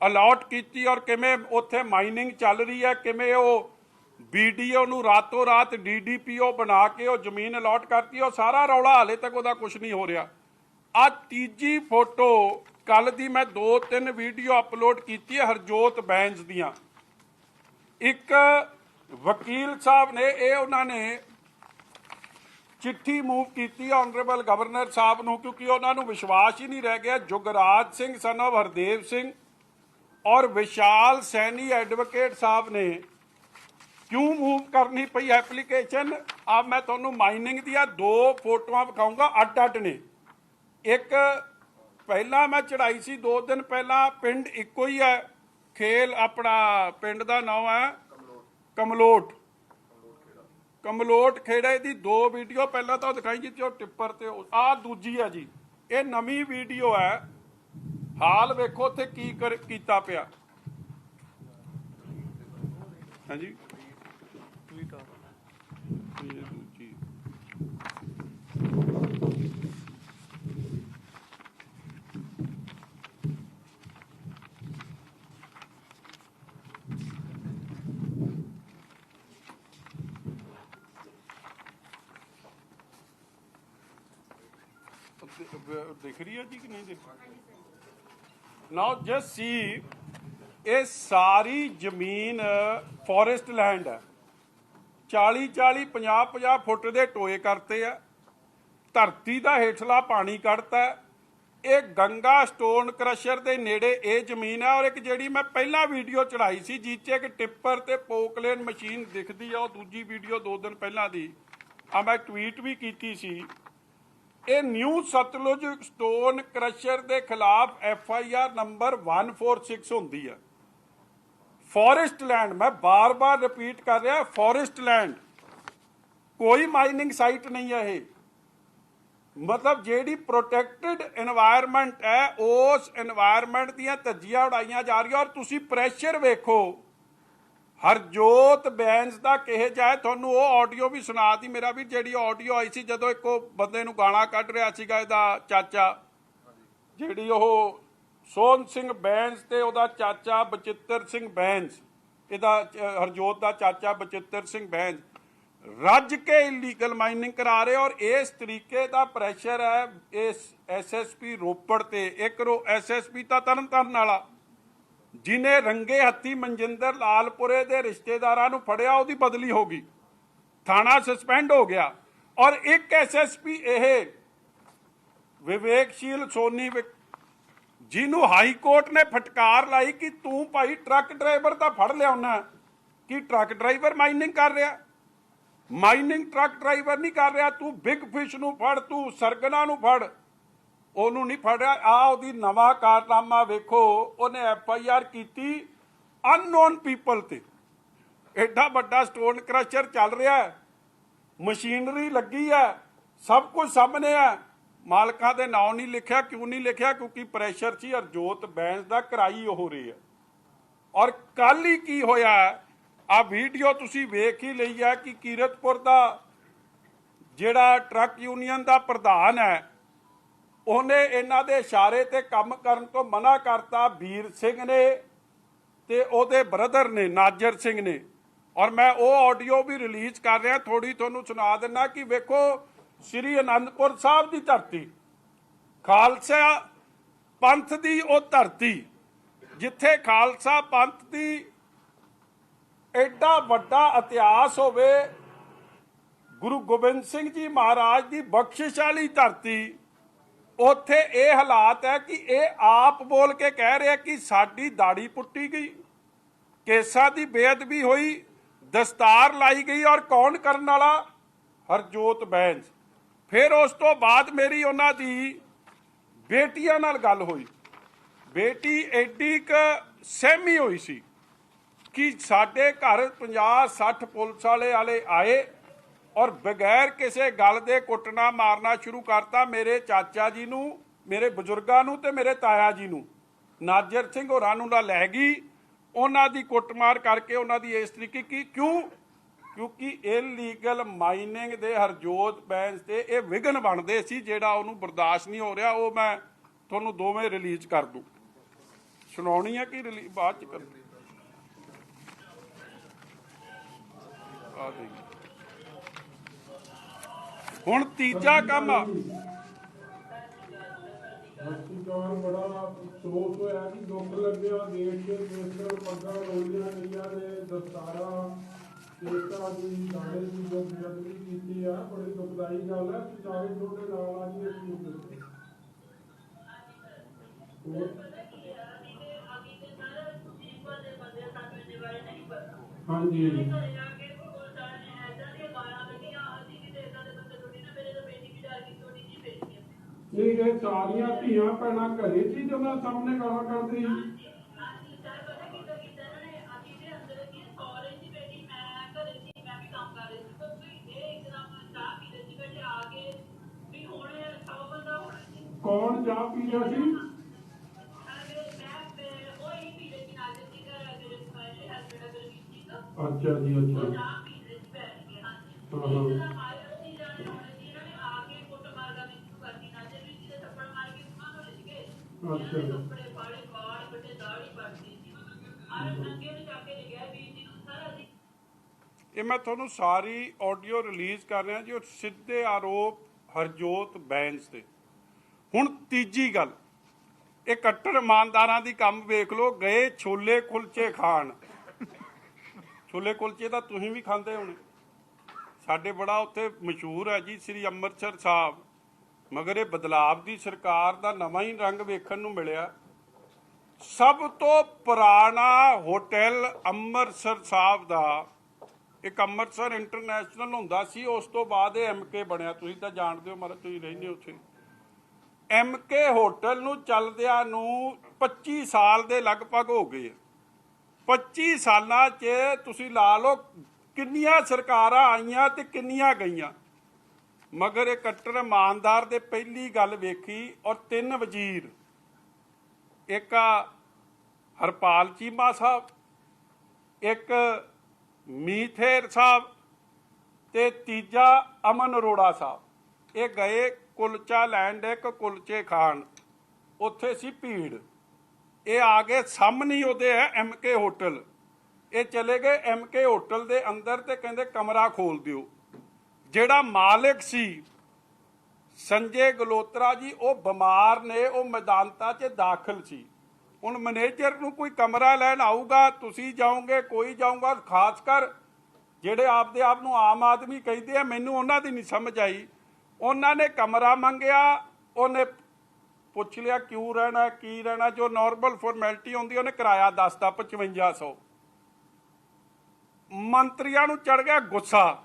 ਅਲਾਟ ਕੀਤੀ ਔਰ ਕਿਵੇਂ ਉੱਥੇ ਮਾਈਨਿੰਗ ਚੱਲ ਰਹੀ ਹੈ, ਕਿਵੇਂ ਉਹ BDO ਨੂੰ ਰਾਤੋਂ ਰਾਤ DDPO ਬਣਾ ਕੇ ਉਹ ਜ਼ਮੀਨ ਅਲਾਟ ਕਰਤੀ। ਉਹ ਸਾਰਾ ਰੌਲਾ ਹਾਲੇ ਤੱਕ ਉਹਦਾ ਕੁਝ ਨਹੀਂ ਹੋ ਰਿਹਾ। ਆ ਤੀਜੀ ਫੋਟੋ ਕੱਲ ਦੀ ਮੈਂ 2-3 ਵੀਡੀਓ ਅਪਲੋਡ ਕੀਤੀ ਹੈ ਹਰਜੋਤ ਬੈਂਸ ਦੀਆਂ। ਇੱਕ ਵਕੀਲ ਸਾਹਿਬ ਨੇ ਇਹ ਉਹਨਾਂ ਨੇ ਚਿੱਠੀ ਮੂਵ ਕੀਤੀ ਆਨਰੇਬਲ ਗਵਰਨਰ ਸਾਹਿਬ ਨੂੰ, ਕਿਉਂਕਿ ਉਹਨਾਂ ਨੂੰ ਵਿਸ਼ਵਾਸ ਹੀ ਨਹੀਂ ਰਹਿ ਗਿਆ। ਜੁਗਰਾਜ ਸਿੰਘ ਸਨ of ਹਰਦੇਵ ਸਿੰਘ ਔਰ ਵਿਸ਼ਾਲ ਸੈਣੀ ਐਡਵੋਕੇਟ ਸਾਹਿਬ ਨੇ ਕਿਉਂ ਮੂਵ ਕਰਨੀ ਪਈ ਐਪਲੀਕੇਸ਼ਨ। ਆ ਮੈਂ ਤੁਹਾਨੂੰ ਮਾਈਨਿੰਗ ਦੀਆਂ 2 ਫੋਟੋਆਂ ਵਿਖਾਊਂਗਾ, ਅੱਡ ਅੱਡ ਨੇ। ਇੱਕ ਪਹਿਲਾਂ ਮੈਂ ਚੜਾਈ ਸੀ 2 ਦਿਨ ਪਹਿਲਾਂ, ਪਿੰਡ ਇੱਕੋ ਹੀ ਹੈ, ਖੇਲ ਆਪਣਾ ਪਿੰਡ ਦਾ ਨਾਮ ਹੈ ਕਮਲੋਟ ਖੇੜੇ ਦੀ 2 ਵੀਡੀਓ ਪਹਿਲਾਂ ਤਾਂ ਦਿਖਾਈ ਜਿੱਥੇ ਉਹ ਟਿੱਪਰ ਤੇ ਆ ਦੂਜੀ ਹੈ ਜੀ, ਇਹ ਨਵੀਂ ਵੀਡੀਓ ਹੈ। ਹਾਲ ਵੇਖੋ ਉੱਥੇ ਕੀ ਕੀਤਾ ਪਿਆ। ਹਾਂਜੀ ਇਹ ਦੂਜੀ दिख रही है जी कि नहीं दिख रही? नाउ जस्ट सी, ये सारी जमीन फॉरेस्ट लैंड है। 40-40 50-50 फुट के टोए करते हैं, धरती का हेठला पानी कढ़ता है। ये गंगा स्टोन क्रशर के नेड़े ये जमीन है। और एक जी मैं पहला वीडियो चढ़ाई सी जिससे एक टिप्पर ते पोकलेन मशीन दिखती है, और दूजी वीडियो 2 दिन पहला दी आ मैं ट्वीट भी की सी। ਇਹ ਨਿਊ ਸਤਲੁਜ ਸਟੋਨ ਕ੍ਰਸ਼ਰ ਦੇ ਖਿਲਾਫ FIR ਨੰਬਰ 146 ਹੁੰਦੀ ਹੈ। ਫੋਰੈਸਟ ਲੈਂਡ, ਮੈਂ ਬਾਰ-ਬਾਰ ਰਿਪੀਟ ਕਰ ਰਿਹਾ, ਫੋਰੈਸਟ ਲੈਂਡ, ਕੋਈ ਮਾਈਨਿੰਗ ਸਾਈਟ ਨਹੀਂ ਹੈ। ਇਹ ਮਤਲਬ ਜਿਹੜੀ ਪ੍ਰੋਟੈਕਟਡ এনवायरमेंट ਹੈ, ਉਸ এনवायरमेंट ਦੀਆਂ ਧੱਜੀਆਂ ਉਡਾਈਆਂ ਜਾ ਰਹੀਆਂ। ਔਰ ਤੁਸੀਂ ਪ੍ਰੈਸ਼ਰ ਵੇਖੋ ਹਰਜੋਤ ਬੈਂਸ ਦਾ ਕਿਹੇ ਜਾਏ। ਤੁਹਾਨੂੰ ਉਹ ਆਡੀਓ ਵੀ ਸੁਣਾ ਦੀ ਮੇਰਾ ਵੀ, ਜਿਹੜੀ ਆਡੀਓ ਆਈ ਸੀ ਜਦੋਂ ਇੱਕੋ ਬੰਦੇ ਨੂੰ ਗਾਲਾਂ ਕੱਢ ਰਿਹਾ ਸੀਗਾ ਇਹਦਾ ਚਾਚਾ, ਜਿਹੜੀ ਉਹ ਸੋਹਣ ਸਿੰਘ ਬੈਂਸ ਤੇ ਉਹਦਾ ਚਾਚਾ ਬਚਿੱਤਰ ਸਿੰਘ ਬੈਂਸ, ਇਹਦਾ ਹਰਜੋਤ ਦਾ ਚਾਚਾ ਬਚਿੱਤਰ ਸਿੰਘ ਬੈਂਸ ਰੱਜ ਕੇ ਇਲੀਗਲ ਮਾਈਨਿੰਗ ਕਰਾ ਰਹੇ। ਔਰ ਇਸ ਤਰੀਕੇ ਦਾ ਪ੍ਰੈਸ਼ਰ ਹੈ ਇਸ SSP ਰੋਪੜ ਤੇ, ਇੱਕ SSP ਤਾਂ ਤਰਨਤਾਰਨ ਵਾਲਾ ਜਿਹਨੇ ਰੰਗੇ ਹੱਥੀ ਮਨਜਿੰਦਰ ਲਾਲਪੁਰੇ ਦੇ ਰਿਸ਼ਤੇਦਾਰਾਂ ਨੂੰ ਫੜਿਆ, ਉਹਦੀ ਬਦਲੀ ਹੋ ਗਈ, ਥਾਣਾ ਸਸਪੈਂਡ ਹੋ ਗਿਆ। ਔਰ ਇੱਕ SSP ਇਹ ਵਿਵੇਕਸ਼ੀਲ ਸੋਨੀ ਜਿਹਨੂੰ ਹਾਈ ਕੋਰਟ ਨੇ ਫਟਕਾਰ ਲਾਈ ਕਿ ਤੂੰ ਭਾਈ ਟਰੱਕ ਡਰਾਈਵਰ ਤਾਂ ਫੜ ਲਿਆਉਣਾ, ਕਿ ਟਰੱਕ ਡਰਾਈਵਰ ਮਾਈਨਿੰਗ ਕਰ ਰਿਹਾ? ਮਾਈਨਿੰਗ ਟਰੱਕ ਡਰਾਈਵਰ ਨਹੀਂ ਕਰ ਰਿਹਾ, ਤੂੰ ਬਿਗ ਫਿਸ਼ ਨੂੰ ਫੜ, ਤੂੰ ਸਰਗਨਾ ਨੂੰ ਫੜ, ਉਹਨੂੰ ਨਹੀਂ ਫੜਿਆ। ਆ ਉਹਦੀ ਨਵਾਂ ਕਾਰਨਾਮਾ ਵੇਖੋ, ਉਹਨੇ FIR ਕੀਤੀ ਅਨਨੋਨ ਪੀਪਲ ਤੇ। ਐਡਾ ਵੱਡਾ ਸਟੋਨ ਕ੍ਰਸ਼ਰ ਚੱਲ ਰਿਹਾ ਹੈ, ਮਸ਼ੀਨਰੀ ਲੱਗੀ ਹੈ, ਸਭ ਕੁਝ ਸਾਹਮਣੇ ਹੈ, ਮਾਲਕਾਂ ਦੇ ਨਾਂ ਨਹੀਂ ਲਿਖਿਆ। ਕਿਉਂ ਨਹੀਂ ਲਿਖਿਆ? ਕਿਉਂਕਿ ਪ੍ਰੈਸ਼ਰ ਸੀ ਹਰਜੋਤ ਬੈਂਸ ਦਾ, ਕਰਾਈ ਹੋ ਰਹੀ ਹੈ। ਔਰ ਕੱਲ ਹੀ ਕੀ ਹੋਇਆ, ਆ ਵੀਡੀਓ ਤੁਸੀਂ ਵੇਖ ਹੀ ਲਈ ਹੈ ਕਿ ਕੀਰਤਪੁਰ ਦਾ ਜਿਹੜਾ ਟਰੱਕ ਯੂਨੀਅਨ ਦਾ ਪ੍ਰਧਾਨ ਹੈ, ਉਹਨੇ ਇਹਨਾਂ ਦੇ ਇਸ਼ਾਰੇ ਤੇ ਕੰਮ ਕਰਨ ਤੋਂ ਮਨਾ ਕਰਤਾ ਵੀਰ ਸਿੰਘ ਨੇ ਤੇ ਉਹਦੇ ਬ੍ਰਦਰ ਨੇ ਨਾਜਰ ਸਿੰਘ ਨੇ। ਔਰ ਮੈਂ ਉਹ ਆਡੀਓ ਵੀ ਰਿਲੀਜ਼ ਕਰ ਰਿਹਾ, ਥੋੜੀ ਤੁਹਾਨੂੰ ਸੁਣਾ ਦਿੰਦਾ ਕਿ ਵੇਖੋ ਸ੍ਰੀ ਅਨੰਦਪੁਰ ਸਾਹਿਬ ਦੀ ਧਰਤੀ, ਖਾਲਸਾ ਪੰਥ ਦੀ ਉਹ ਧਰਤੀ, ਜਿੱਥੇ ਖਾਲਸਾ ਪੰਥ ਦੀ ਐਡਾ ਵੱਡਾ ਇਤਿਹਾਸ ਹੋਵੇ, ਗੁਰੂ ਗੋਬਿੰਦ ਸਿੰਘ ਜੀ ਮਹਾਰਾਜ ਦੀ ਬਖਸ਼ਿਸ਼ ਵਾਲੀ ਧਰਤੀ, ਉੱਥੇ ਇਹ ਹਾਲਾਤ ਹੈ ਕਿ ਇਹ ਆਪ ਬੋਲ ਕੇ ਕਹਿ ਰਿਹਾ ਕਿ ਸਾਡੀ ਦਾੜੀ ਪੁੱਟੀ ਗਈ, ਕੇਸਾਂ ਦੀ ਬੇਅਦਬੀ ਹੋਈ, ਦਸਤਾਰ ਲਾਈ ਗਈ। ਔਰ ਕੌਣ ਕਰਨ ਵਾਲਾ? ਹਰਜੋਤ ਬੈਂਸ। ਫਿਰ ਉਸ ਤੋਂ ਬਾਅਦ ਮੇਰੀ ਉਹਨਾਂ ਦੀ ਬੇਟੀਆਂ ਨਾਲ ਗੱਲ ਹੋਈ। ਬੇਟੀ ਐਡੀ ਕੁ ਸਹਿਮੀ ਹੋਈ ਸੀ ਕਿ ਸਾਡੇ ਘਰ 50-60 ਪੁਲਿਸ ਵਾਲੇ ਆਏ ਔਰ ਬਗੈਰ ਕਿਸੇ ਗੱਲ ਦੇ ਕੁੱਟਣਾ ਮਾਰਨਾ ਸ਼ੁਰੂ ਕਰਤਾ ਮੇਰੇ ਚਾਚਾ ਜੀ ਨੂੰ, ਮੇਰੇ ਬਜ਼ੁਰਗਾਂ ਨੂੰ ਤੇ ਮੇਰੇ ਤਾਇਆ ਜੀ ਨੂੰ। ਨਾਜਰ ਸਿੰਘ ਹੋਰਾਂ ਨੂੰ ਲੈ ਗਈ, ਉਹਨਾਂ ਦੀ ਕੁੱਟਮਾਰ ਕਰਕੇ ਉਹਨਾਂ ਦੀ ਇਸ ਤਰੀਕੇ ਕੀ ਕਿਉਂ? ਕਿਉਂਕਿ ਇਲੀਗਲ ਮਾਈਨਿੰਗ ਦੇ ਹਰਜੋਤ ਬੈਂਸ ਤੇ ਇਹ ਵਿਘਨ ਬਣਦੇ ਸੀ, ਜਿਹੜਾ ਉਹਨੂੰ ਬਰਦਾਸ਼ਤ ਨਹੀਂ ਹੋ ਰਿਹਾ। ਉਹ ਮੈਂ ਤੁਹਾਨੂੰ ਦੋਵੇਂ ਰਿਲੀਜ਼ ਕਰ ਦੂੰ, ਸੁਣਾਉਣੀ ਹੈ ਕਿ ਬਾਅਦ ਚ ਕਰ? ਆ ਦੇਖੀ ਹੁਣ ਤੀਜਾ ਕੰਮ ਆ। ਬੜਾ ਅਫਸੋਸ ਹੋਇਆ ਕਿ ਦੁੱਖ ਲੱਗਿਆ ਦੇਖ ਕੇ ਪੱਗਾਂ ਰੋਲੀਆਂ ਗਈਆਂ ਨੇ, ਦਸਤਾਰਾਂ ਇਸ ਤਰ੍ਹਾਂ ਦੀ ਦਾਣੇ ਦੀ ਜੋ ਬੇਅਦਬੀ ਕੀਤੀ ਆ ਬੜੀ ਦੁਖਦਾਈ ਗੱਲ ਹੈ ਕਿ ਸਾਰੇ ਤੁਹਾਡੇ ਨਾਲ ਅੱਜ ਇਸ ਚੀਜ਼ ਦੇ ਹਾਂਜੀ ਨਹੀਂ ਇਹ ਸਾਰੀਆਂ ਧੀਆਂ ਭੈਣਾਂ ਘਰੇ ਸੀ ਜਦੋਂ ਸਾਹਮਣੇ ਗਾਲਾਂ ਕੱਢਦੀ ਕੌਣ ਚਾਹ ਪੀ ਰਿਹਾ ਸੀ ਅੱਛਾ ਜੀ ਅੱਛਾ ਇਹ ਮੈਂ ਤੁਹਾਨੂੰ ਸਾਰੀ ਆਡੀਓ ਰਿਲੀਜ਼ ਕਰ ਰਿਹਾ ਜੀ। ਸਿੱਧੇ ਆਰੋਪ ਹਰਜੋਤ ਬੈਂਸ ਤੇ। ਹੁਣ ਤੀਜੀ ਗੱਲ, ਇਹ ਕੱਟੜ ਇਮਾਨਦਾਰਾਂ ਦੀ ਕੰਮ ਵੇਖ ਲਓ। ਗਏ ਛੋਲੇ ਕੁਲਚੇ ਖਾਣ। ਛੋਲੇ ਕੁਲਚੇ ਤਾਂ ਤੁਸੀਂ ਵੀ ਖਾਂਦੇ ਹੋਣੇ, ਸਾਡੇ ਬੜਾ ਉੱਥੇ ਮਸ਼ਹੂਰ ਹੈ ਜੀ ਸ੍ਰੀ ਅੰਮ੍ਰਿਤਸਰ ਸਾਹਿਬ। ਮਗਰ ਇਹ ਬਦਲਾਵ ਦੀ ਸਰਕਾਰ ਦਾ ਨਵਾਂ ਹੀ ਰੰਗ ਵੇਖਣ ਨੂੰ ਮਿਲਿਆ। ਸਭ ਤੋਂ ਪੁਰਾਣਾ ਹੋਟਲ ਅੰਮ੍ਰਿਤਸਰ ਸਾਹਿਬ ਦਾ ਇੱਕ ਅੰਮ੍ਰਿਤਸਰ ਇੰਟਰਨੈਸ਼ਨਲ ਹੁੰਦਾ ਸੀ, ਉਸ ਤੋਂ ਬਾਅਦ ਇਹ MK ਬਣਿਆ। ਤੁਸੀਂ ਤਾਂ ਜਾਣਦੇ ਹੋ, ਮਤਲਬ ਤੁਸੀਂ ਰਹਿੰਦੇ ਹੋ ਉੱਥੇ। MK ਹੋਟਲ ਨੂੰ ਚੱਲਦਿਆਂ ਨੂੰ 25 ਸਾਲ ਦੇ ਲਗਭਗ ਹੋ ਗਏ। 25 ਸਾਲਾਂ 'ਚ ਤੁਸੀਂ ਲਾ ਲਓ ਕਿੰਨੀਆਂ ਸਰਕਾਰਾਂ ਆਈਆਂ ਤੇ ਕਿੰਨੀਆਂ ਗਈਆਂ। ਮਗਰ ਇਹ ਕੱਟੜ ਇਮਾਨਦਾਰ ਦੇ ਪਹਿਲੀ ਗੱਲ ਵੇਖੀ, ਔਰ 3 ਵਜ਼ੀਰ, ਇੱਕ ਹਰਪਾਲ ਚੀਮਾ ਸਾਹਿਬ, ਇੱਕ ਮੀਥੇਰ ਸਾਹਿਬ ਤੇ ਤੀਜਾ ਅਮਨ ਅਰੋੜਾ ਸਾਹਿਬ। ਇਹ ਗਏ ਕੁਲਚਾ ਲੈਂਡ, ਇੱਕ ਕੁਲਚੇ ਖਾਣ। ਉੱਥੇ ਸੀ ਭੀੜ। ਇਹ ਆ ਗਏ ਸਾਹਮਣੇ ਹੀ ਉਹਦੇ ਹੈ MK ਹੋਟਲ। ਇਹ ਚਲੇ ਗਏ MK ਹੋਟਲ ਦੇ ਅੰਦਰ ਤੇ ਕਹਿੰਦੇ ਕਮਰਾ ਖੋਲ ਦਿਓ। ਜਿਹੜਾ ਮਾਲਕ ਸੀ ਸੰਜੇ ਗਲੋਤਰਾ ਜੀ, ਉਹ ਬਿਮਾਰ ਨੇ, ਉਹ ਮੈਦਾਨਤਾ 'ਚ ਦਾਖਲ ਸੀ। ਹੁਣ ਮੈਨੇਜਰ ਨੂੰ ਕੋਈ ਕਮਰਾ ਲੈਣ ਆਊਗਾ, ਤੁਸੀਂ ਜਾਓਗੇ, ਕੋਈ ਜਾਊਗਾ। ਖਾਸ ਕਰ ਜਿਹੜੇ ਆਪਦੇ ਆਪ ਨੂੰ ਆਮ ਆਦਮੀ ਕਹਿੰਦੇ ਆ, ਮੈਨੂੰ ਉਹਨਾਂ ਦੀ ਨਹੀਂ ਸਮਝ ਆਈ। ਉਹਨਾਂ ਨੇ ਕਮਰਾ ਮੰਗਿਆ, ਉਹਨੇ ਪੁੱਛ ਲਿਆ ਕਿਉਂ ਰਹਿਣਾ, ਕੀ ਰਹਿਣਾ, ਜੋ ਨਾਰਮਲ ਫਾਰਮੈਲਿਟੀ ਹੁੰਦੀ ਉਹਨੇ ਕਿਰਾਇਆ ਦੱਸਤਾ 5500। ਮੰਤਰੀਆਂ ਨੂੰ ਚੜ ਗਿਆ ਗੁੱਸਾ,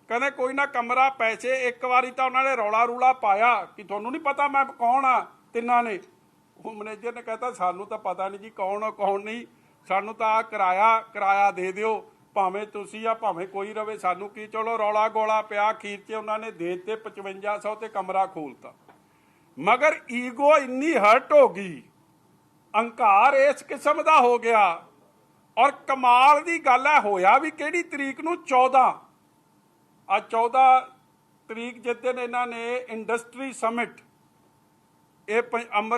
ਕਹਿੰਦੇ ਕੋਈ ਨਾ ਕਮਰਾ, ਪੈਸੇ। ਇੱਕ ਵਾਰੀ ਤਾਂ ਉਹਨਾਂ ਨੇ ਰੌਲਾ ਰੂਲਾ ਪਾਇਆ ਕਿ ਤੁਹਾਨੂੰ ਨਹੀਂ ਪਤਾ ਮੈਂ ਕੌਣ ਆ ਤਿੰਨਾਂ ਨੇ। ਉਹ ਮੈਨੇਜਰ ਨੇ ਕਹਿਤਾ ਸਾਨੂੰ ਤਾਂ ਪਤਾ ਨਹੀਂ ਜੀ ਕੌਣ ਆ ਕੌਣ ਨਹੀਂ, ਸਾਨੂੰ ਤਾਂ ਆ ਕਿਰਾਇਆ ਦੇ ਦਿਓ, ਭਾਵੇਂ ਤੁਸੀਂ ਆ ਭਾਵੇਂ ਕੋਈ ਰਵੇ, ਸਾਨੂੰ ਕੀ। ਚਲੋ ਰੌਲਾ ਗੋਲਾ ਪਿਆ, ਅਖੀਰ 'ਚ ਉਹਨਾਂ ਨੇ ਦੇ ਦਿੱਤੇ 5500 ਤੇ ਕਮਰਾ ਖੋਲਤਾ। ਮਗਰ ਈਗੋ ਇੰਨੀ ਹਰਟ ਹੋ ਗਈ, ਅਹੰਕਾਰ ਇਸ ਕਿਸਮ ਦਾ ਹੋ ਗਿਆ। ਔਰ ਕਮਾਲ ਦੀ ਗੱਲ ਹੈ, ਹੋਇਆ ਵੀ ਕਿਹੜੀ ਤਰੀਕ ਨੂੰ? 14 ਤਰੀਕ ਜਿਸ ਦਿਨ ਇਹਨਾਂ ਨੇ ਇੰਡਸਟਰੀ ਸਮਿਟ ਇਹ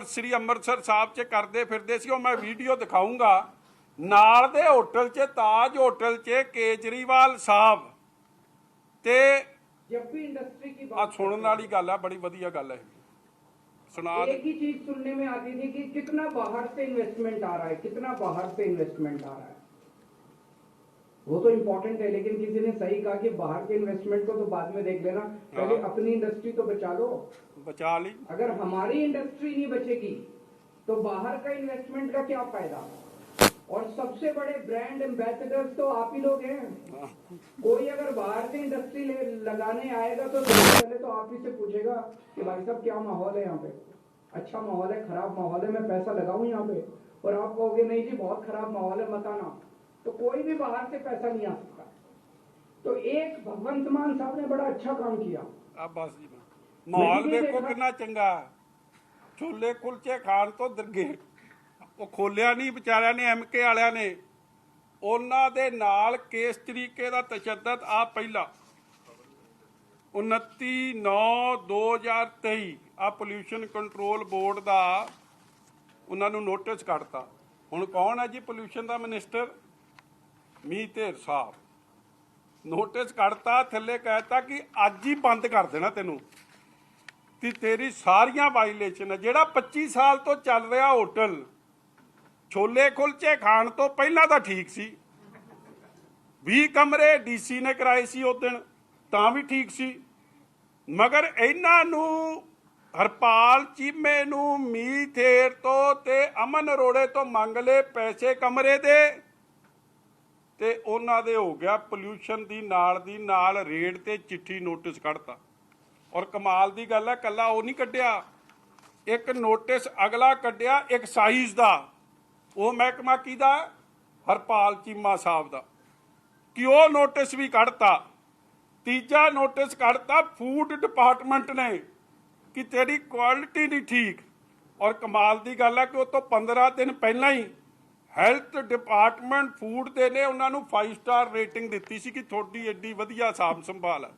ਸ੍ਰੀ ਅੰਮ੍ਰਿਤਸਰ ਸਾਹਿਬ 'ਚ ਕਰਦੇ ਫਿਰਦੇ ਸੀ। ਉਹ ਮੈਂ ਵੀਡੀਓ ਦਿਖਾਊਂਗਾ। ਨਾਲ ਦੇ ਹੋਟਲ 'ਚ, ਤਾਜ ਹੋਟਲ 'ਚ ਕੇਜਰੀਵਾਲ ਸਾਹਿਬ ਤੇ जब भी इंडस्ट्री की ਆ बात ਸੁਣਨ ਵਾਲੀ ਗੱਲ ਹੈ, बड़ी ਵਧੀਆ ਗੱਲ है। सुना एक ही चीज सुनने में आती थी कि कितना बाहर से इन्वेस्टमेंट आ रहा है, कितना बाहर से इन्वेस्टमेंट आ रहा है। वो तो इम्पोर्टेंट है, लेकिन किसी ने सही कहा कि बाहर के इन्वेस्टमेंट को तो बाद में देख लेना, पहले अपनी इंडस्ट्री तो बचा लो। बचा ली। अगर हमारी इंडस्ट्री नहीं बचेगी तो बाहर का इन्वेस्टमेंट का क्या फायदा। और सबसे बड़े ब्रांड एम्बेसडर्स तो आप ही लोग हैं। कोई अगर बाहर से इंडस्ट्री लगाने आएगा तो सबसे पहले तो आप ही से पूछेगा कि भाई साहब क्या माहौल है यहाँ पे, अच्छा माहौल है, खराब माहौल है, मैं पैसा लगाऊं यहाँ पे। और आप कहोगे नहीं जी बहुत खराब माहौल है, मत आना, तो कोई भी बाहर से पैसा नहीं आ सकता। तो एक भगवंत मान साहब ने बड़ा अच्छा काम किया। अब बस जी माहौल देखो कितना चंगा, छोले कुलचे खान तो दरगे ਉਹ ਖੋਲਿਆ ਨਹੀਂ ਵਿਚਾਰਿਆਂ ਨੇ, MK ਵਾਲਿਆਂ ਨੇ। ਉਹਨਾਂ ਦੇ ਨਾਲ ਕਿਸ ਤਰੀਕੇ ਦਾ ਤਸ਼ੱਦਦ ਆ ਪਹਿਲਾ 29/9/2023 ਆ ਪੋਲਿਊਸ਼ਨ ਕੰਟਰੋਲ ਬੋਰਡ ਦਾ ਉਹਨਾਂ ਨੂੰ ਨੋਟਿਸ ਕੱਢਤਾ। ਹੁਣ ਕੌਣ ਹੈ ਜੀ ਪੋਲਿਊਸ਼ਨ ਦਾ ਮਿਨਿਸਟਰ? ਮੀਥੇਰ ਸਾਹਿਬ। ਨੋਟਿਸ ਕੱਢਤਾ, ਥੱਲੇ ਕਹਿਤਾ ਕਿ ਅੱਜ ਹੀ ਬੰਦ ਕਰ ਦੇਣਾ ਤੈਨੂੰ, ਤੇ ਤੇਰੀ ਸਾਰੀਆਂ ਵਾਇਲੇਸ਼ਨ ਹੈ। ਜਿਹੜਾ 25 ਸਾਲ ਤੋਂ ਚੱਲ ਰਿਹਾ ਹੋਟਲ ਛੋਲੇ ਕੁਲਚੇ ਖਾਣ ਤੋਂ ਪਹਿਲਾਂ ਤਾਂ ਠੀਕ ਸੀ, 20 ਕਮਰੇ ਡੀਸੀ ਨੇ ਕਰਾਏ ਸੀ ਉਸ ਦਿਨ, ਤਾਂ ਵੀ ਠੀਕ ਸੀ। ਮਗਰ ਇਹਨਾਂ ਨੂੰ ਹਰਪਾਲ ਚੀਮੇ ਨੂੰ ਮੀਥੇਰ ਤੋਂ ਤੇ ਅਮਨ ਅਰੋੜੇ ਤੋਂ ਮੰਗ ਲਏ ਪੈਸੇ ਕਮਰੇ ਦੇ, ਤੇ ਉਹਨਾਂ ਦੇ ਹੋ ਗਿਆ ਪੋਲਿਊਸ਼ਨ ਦੀ ਨਾਲ ਰੇਡ ਤੇ ਚਿੱਠੀ ਨੋਟਿਸ ਕੱਢਤਾ। ਔਰ ਕਮਾਲ ਦੀ ਗੱਲ ਹੈ, ਕੱਲਾ ਉਹ ਨਹੀਂ ਕੱਢਿਆ, ਇੱਕ ਨੋਟਿਸ ਅਗਲਾ ਕੱਢਿਆ ਐਕਸਾਈਜ਼ ਦਾ, ਉਹ ਮਹਿਕਮਾ ਕਿਹਦਾ? ਹਰਪਾਲ ਚੀਮਾ ਸਾਹਿਬ ਦਾ, ਕਿ ਉਹ ਨੋਟਿਸ ਵੀ ਕੱਢਤਾ। ਤੀਜਾ ਨੋਟਿਸ ਕੱਢਤਾ ਫੂਡ ਡਿਪਾਰਟਮੈਂਟ ਨੇ ਕਿ ਤੇਰੀ ਕੁਆਲਿਟੀ ਨਹੀਂ ਠੀਕ। ਔਰ ਕਮਾਲ ਦੀ ਗੱਲ ਹੈ ਕਿ ਉਹ ਤੋਂ 15 ਦਿਨ ਪਹਿਲਾਂ ਹੀ ਹੈਲਥ ਡਿਪਾਰਟਮੈਂਟ ਫੂਡ ਦੇ ਨੇ ਉਹਨਾਂ ਨੂੰ 5 ਸਟਾਰ ਰੇਟਿੰਗ ਦਿੱਤੀ ਸੀ ਕਿ ਤੁਹਾਡੀ ਐਡੀ ਵਧੀਆ ਸਾਂਭ ਸੰਭਾਲ ਹੈ।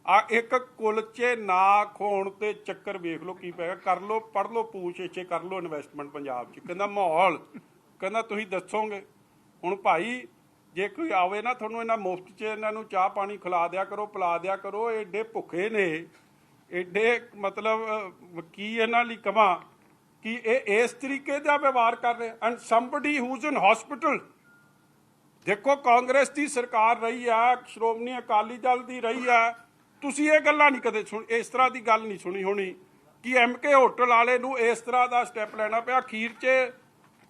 ਆ ਇੱਕ ਕੁਲਚੇ ਨਾ ਖੋਣ ਤੇ ਚੱਕਰ ਵੇਖ ਲਓ ਕੀ ਪੈਗਾ। ਕਰ ਲਓ, ਪੜ੍ਹ ਲਓ, ਪੂਛ ਇੱਛੇ ਕਰ ਲਓ ਇਨਵੈਸਟਮੈਂਟ ਪੰਜਾਬ 'ਚ। ਕਹਿੰਦਾ ਮਾਹੌਲ, ਕਹਿੰਦਾ ਤੁਸੀਂ ਦੱਸੋਗੇ। ਹੁਣ ਭਾਈ ਜੇ ਕੋਈ ਆਵੇ ਨਾ, ਤੁਹਾਨੂੰ ਇਹਨਾਂ ਮੁਫਤ 'ਚ ਇਹਨਾਂ ਨੂੰ ਚਾਹ ਪਾਣੀ ਖਿਲਾ ਦਿਆ ਕਰੋ, ਪਿਲਾ ਦਿਆ ਕਰੋ। ਐਡੇ ਭੁੱਖੇ ਨੇ, ਐਡੇ ਮਤਲਬ ਕੀ ਇਹਨਾਂ ਲਈ ਕਵਾਂ ਕਿ ਇਹ ਇਸ ਤਰੀਕੇ ਦਾ ਵਿਵਹਾਰ ਕਰ ਰਹੇ। And somebody whose in hospital. ਦੇਖੋ ਕਾਂਗਰਸ ਦੀ ਸਰਕਾਰ ਰਹੀ ਆ, ਸ਼੍ਰੋਮਣੀ ਅਕਾਲੀ ਦਲ ਦੀ ਰਹੀ ਆ, ਤੁਸੀਂ ਇਹ ਗੱਲਾਂ ਨਹੀਂ ਕਦੇ ਇਸ ਤਰ੍ਹਾਂ ਦੀ ਗੱਲ ਨਹੀਂ ਸੁਣੀ ਹੋਣੀ ਕਿ MK ਹੋਟਲ ਵਾਲੇ ਨੂੰ ਇਸ ਤਰ੍ਹਾਂ ਦਾ ਸਟੈਪ ਲੈਣਾ ਪਿਆ। ਅਖੀਰ 'ਚ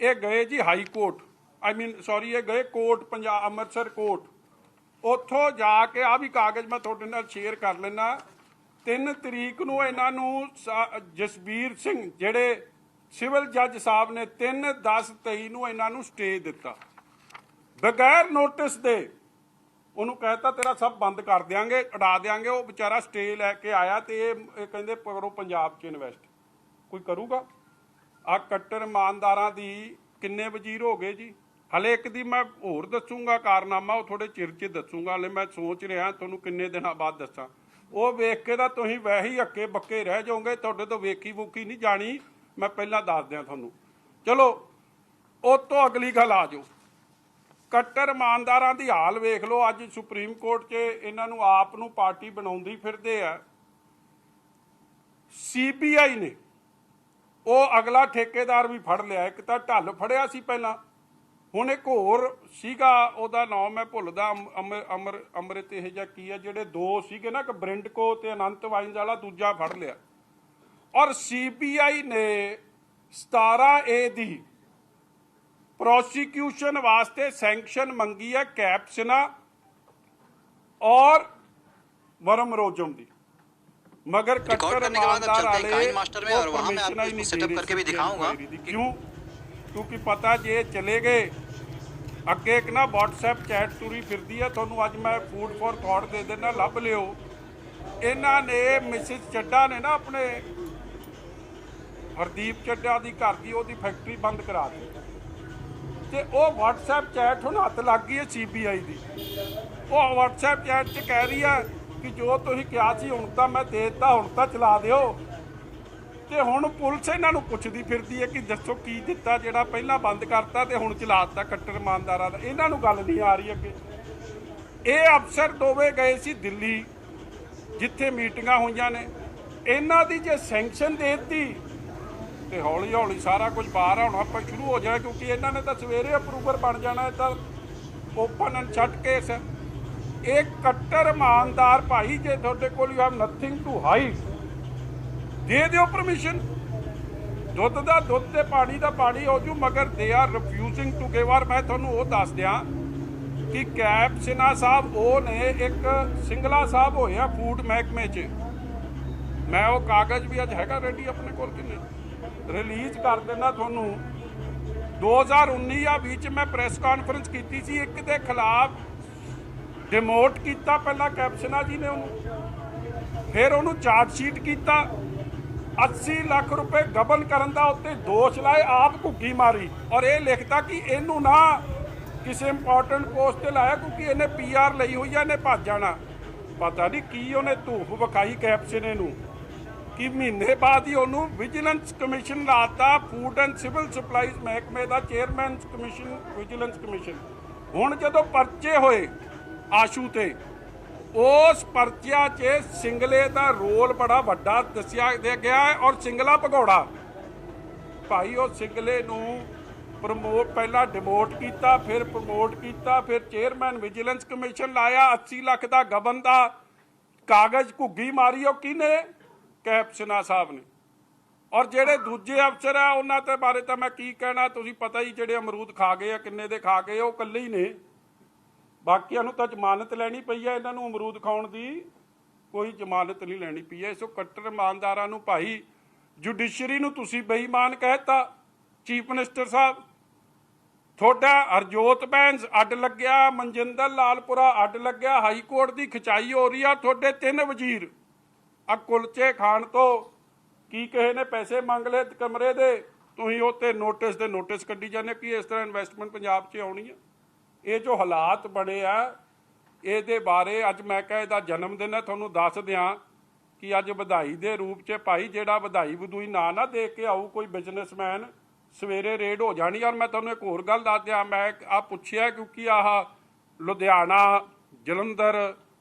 ਇਹ ਗਏ ਜੀ ਹਾਈ ਕੋਰਟ, ਇਹ ਗਏ ਕੋਰਟ, ਪੰਜਾਬ ਅੰਮ੍ਰਿਤਸਰ ਕੋਰਟ। ਉੱਥੋਂ ਜਾ ਕੇ ਆ ਵੀ ਕਾਗਜ਼ ਮੈਂ ਤੁਹਾਡੇ ਨਾਲ ਸ਼ੇਅਰ ਕਰ ਲੈਣਾ। 3 ਤਰੀਕ ਨੂੰ ਇਹਨਾਂ ਨੂੰ ਜਸਬੀਰ ਸਿੰਘ ਜਿਹੜੇ ਸਿਵਲ ਜੱਜ ਸਾਹਿਬ ਨੇ 3/10/23 ਨੂੰ ਇਹਨਾਂ ਨੂੰ ਸਟੇ ਦਿੱਤਾ ਬਗੈਰ ਨੋਟਿਸ ਦੇ। ਉਹਨੂੰ ਕਹਿਤਾ ਤੇਰਾ ਸਭ ਬੰਦ ਕਰ ਦਿਆਂਗੇ, ਉਡਾ ਦਿਆਂਗੇ। ਉਹ ਵਿਚਾਰਾ ਸਟੇ ਲੈ ਕੇ ਆਇਆ ਤੇ ਇਹ ਕਹਿੰਦੇ ਕਰੋ ਪੰਜਾਬ 'ਚ ਇਨਵੈਸਟ। ਕੋਈ ਕਰੂਗਾ? ਆ ਕੱਟੜ ਇਮਾਨਦਾਰਾਂ ਦੀ ਕਿੰਨੇ ਵਜ਼ੀਰ ਹੋ ਗਏ ਜੀ। ਹਲੇ ਇੱਕ ਦੀ ਮੈਂ ਹੋਰ ਦੱਸੂਗਾ ਕਾਰਨਾਮਾ, ਉਹ ਥੋੜੇ ਚਿਰ 'ਚ ਦੱਸੂਗਾ। ਹਲੇ ਮੈਂ ਸੋਚ ਰਿਹਾ ਤੁਹਾਨੂੰ ਕਿੰਨੇ ਦਿਨਾਂ ਬਾਅਦ ਦੱਸਾਂ। ਉਹ ਵੇਖ ਕੇ ਤਾਂ ਤੁਸੀਂ ਵੈਸੇ ਹੀ ਹੱਕੇ ਬੱਕੇ ਰਹਿ ਜਾਓਗੇ, ਤੁਹਾਡੇ ਤੋਂ ਵੇਖੀ ਵੂਖੀ ਨਹੀਂ ਜਾਣੀ। ਮੈਂ ਪਹਿਲਾਂ ਦੱਸ ਦਿਆਂ ਤੁਹਾਨੂੰ। ਚਲੋ ਉਹ ਤੋਂ ਅਗਲੀ ਗੱਲ ਆ ਜਾਓ। ਕੱਟੜ ਇਮਾਨਦਾਰਾਂ ਦੀ ਹਾਲ ਵੇਖ ਲਓ। ਅੱਜ ਸੁਪਰੀਮ ਕੋਰਟ 'ਚ ਇਹਨਾਂ ਨੂੰ ਆਪ ਨੂੰ ਪਾਰਟੀ ਬਣਾਉਂਦੀ ਫਿਰਦੇ ਆ। CBI ਨੇ ਉਹ ਅਗਲਾ ਠੇਕੇਦਾਰ ਵੀ ਫੜ ਲਿਆ। ਇੱਕ ਤਾਂ ਢੱਲ ਫੜਿਆ ਸੀ ਪਹਿਲਾਂ, ਹੁਣ ਇੱਕ ਹੋਰ ਸੀਗਾ, ਉਹਦਾ ਨਾਮ ਮੈਂ ਭੁੱਲਦਾ, ਅੰਮ੍ਰਿਤ ਇਹ ਜਿਹਾ ਕੀ ਹੈ, ਜਿਹੜੇ 2 ਸੀਗੇ ਨਾ, ਇੱਕ ਬ੍ਰਿੰਡਕੋ ਤੇ ਅਨੰਤ ਵਾਈਨਸ ਵਾਲਾ, ਦੂਜਾ ਫੜ ਲਿਆ। ਔਰ CBI ਨੇ 17A ਦੀ ਪ੍ਰੋਸੀਕਿਊਸ਼ਨ ਵਾਸਤੇ ਸੈਂਕਸ਼ਨ ਮੰਗੀ ਹੈ ਕੈਪਸਨਾ ਔਰ ਵਰਮਰੋਜਮ ਦੀ। मगर कट्टर ईमानदार वाले परमिशन ही नहीं दे रहे। क्यों? क्योंकि पता जे चले गए अगे एक ना WhatsApp चैट तुरी फिरदी है, तुहानूं अज मैं फूड फॉर थॉट दे देना, लभ लिओ। इन्हां ने मिसिस चड्डा ने ना अपने हरदीप चड्डा की घर की ओहदी फैक्ट्री बंद करा दी ते वो WhatsApp चैट हुण हत्थ लग गई है CBI की। वो WhatsApp चैट च कह रही है कि जो तुसीं कहा सी हुण तां मैं दे दित्ता, हुण तां चला दिओ। ते हुण पुलिस इन्हां नूं पुछदी फिरदी है कि दसो की दित्ता जिहड़ा पहिलां बंद करता ते हुण चला दित्ता कट्टर इमानदारां दा। इन्हां नूं गल नहीं आ रही अगे। ये अफसर दोवें गए सी दिल्ली जिथे मीटिंगां होईयां ने, इन्हां दी जे सैंक्शन दे दित्ती ते हौली हौली सारा कुछ बाहर आउणा पर शुरू हो जाए, क्योंकि इन्हां ने तां सवेरे अप्रूवर बन जाना। है तां ओपन एंड शट केस है। एक कट्टर ईमानदार भाई जे तुहाडे कोल you have nothing to hide, दे दिओ परमिशन। दुध दा दुध ते पानी दा पानी हो जू, मगर they are refusing to give. और मैं तुहानूं वो दस दियां कि कैप सिन्हा साहब वो ने एक सिंगला साहब होया फूड महकमे च। मैं वो कागज़ भी अज हैगा रेडी अपने कोल कि नहीं, रिलीज़ कर देना तुहानूं। 2019 या 20 मैं प्रेस कॉन्फ्रेंस की सी, एक दे खिलाफ डिमोट किया पहला कैप्सना जी ने उन्होंने, फिर उन्होंने चार्जशीट किया। 80 लाख रुपए गबन करन दा उत्ते दोष लाए, आप घुग्गी मारी और ये लिखता कि इनू ना किसी इंपॉर्टेंट पोस्ट ते लाया क्योंकि इन्हें PR लई हुई है, इन्हें भज जाना। पता नहीं की उन्हें धूफ विखाई कैप्सने नूं कि महीने बाद ही उन्होंने विजिलेंस कमिशन लाता, फूड एंड सिविल सप्लाईज महकमे का चेयरमैन कमिशन, विजिलेंस कमिशन। हुण जदों परचे होए आशू ते, उस परचिया च सिंगले का रोल बड़ा वड्डा दसिया गया है। और सिंगला भगौड़ा भाई वो सिंगले नूं ਪ੍ਰਮੋਟ ਪਹਿਲਾਂ ਡਿਮੋਟ ਕੀਤਾ, ਫਿਰ ਪ੍ਰਮੋਟ ਕੀਤਾ, ਫਿਰ ਚੇਅਰਮੈਨ ਵਿਜੀਲੈਂਸ ਕਮਿਸ਼ਨ ਲਾਇਆ। 80 ਲੱਖ ਦਾ ਗਬਨ ਦਾ ਕਾਗਜ਼ ਘੁੱਗੀ ਮਾਰੀ ਉਹ ਕਿਹਨੇ? ਕੈਪ ਸਿਨਹਾ ਸਾਹਿਬ ਨੇ। ਔਰ ਜਿਹੜੇ ਦੂਜੇ ਅਫਸਰ ਆ ਉਹਨਾਂ ਦੇ ਬਾਰੇ ਤਾਂ ਮੈਂ ਕੀ ਕਹਿਣਾ, ਤੁਸੀਂ ਪਤਾ ਹੀ, ਜਿਹੜੇ ਅਮਰੂਦ ਖਾ ਗਏ ਆ, ਕਿੰਨੇ ਦੇ ਖਾ ਗਏ, ਉਹ ਇਕੱਲੇ ਹੀ ਨੇ। ਬਾਕੀਆਂ ਨੂੰ ਤਾਂ ਜ਼ਮਾਨਤ ਲੈਣੀ ਪਈ ਹੈ, ਇਹਨਾਂ ਨੂੰ ਅਮਰੂਦ ਖਾਣ ਦੀ ਕੋਈ ਜ਼ਮਾਨਤ ਨਹੀਂ ਲੈਣੀ ਪਈ ਹੈ। ਸੋ ਕੱਟੜ ਇਮਾਨਦਾਰਾਂ ਨੂੰ ਭਾਈ, ਜੁਡੀਸ਼ਰੀ ਨੂੰ ਤੁਸੀਂ ਬੇਈਮਾਨ ਕਹਿਤਾ। ਚੀਫ ਮਿਨਿਸਟਰ ਸਾਹਿਬ, ਤੁਹਾਡਾ ਹਰਜੋਤ ਬੈਂਸ ਅੱਡ ਲੱਗਿਆ, ਮਨਜਿੰਦਰ ਲਾਲਪੁਰਾ ਅੱਡ ਲੱਗਿਆ, ਹਾਈ ਕੋਰਟ ਦੀ ਖਿਚਾਈ ਹੋ ਰਹੀ ਆ। ਤੁਹਾਡੇ 3 ਵਜ਼ੀਰ ਆ ਕੁਲਚੇ ਖਾਣ ਤੋਂ ਕੀ ਕਿਸੇ ਨੇ ਪੈਸੇ ਮੰਗ ਲਏ ਕਮਰੇ ਦੇ, ਤੁਸੀਂ ਉਹ 'ਤੇ ਨੋਟਿਸ ਦੇ ਨੋਟਿਸ ਕੱਢੀ ਜਾਂਦੇ ਕਿ ਇਸ ਤਰ੍ਹਾਂ ਇਨਵੈਸਟਮੈਂਟ ਪੰਜਾਬ 'ਚ ਆਉਣੀ ਆ। ਇਹ ਜੋ ਹਾਲਾਤ ਬਣੇ ਆ, ਇਹਦੇ ਬਾਰੇ ਅੱਜ ਮੈਂ ਕਿਹਾ ਇਹਦਾ ਜਨਮ ਦਿਨ ਹੈ, ਤੁਹਾਨੂੰ ਦੱਸ ਦਿਆਂ ਕਿ ਅੱਜ ਵਧਾਈ ਦੇ ਰੂਪ 'ਚ ਭਾਈ ਜਿਹੜਾ ਵਧਾਈ ਵਧੂਈ ਨਾ ਦੇ ਕੇ ਆਊ ਕੋਈ ਬਿਜ਼ਨਸਮੈਨ, ਸਵੇਰੇ ਰੇਡ ਹੋ ਜਾਣੀ। ਔਰ ਮੈਂ ਤੁਹਾਨੂੰ ਇੱਕ ਹੋਰ ਗੱਲ ਦੱਸ ਦਿਆਂ, ਮੈਂ ਆਹ ਪੁੱਛਿਆ ਕਿਉਂਕਿ ਆਹ ਲੁਧਿਆਣਾ, ਜਲੰਧਰ,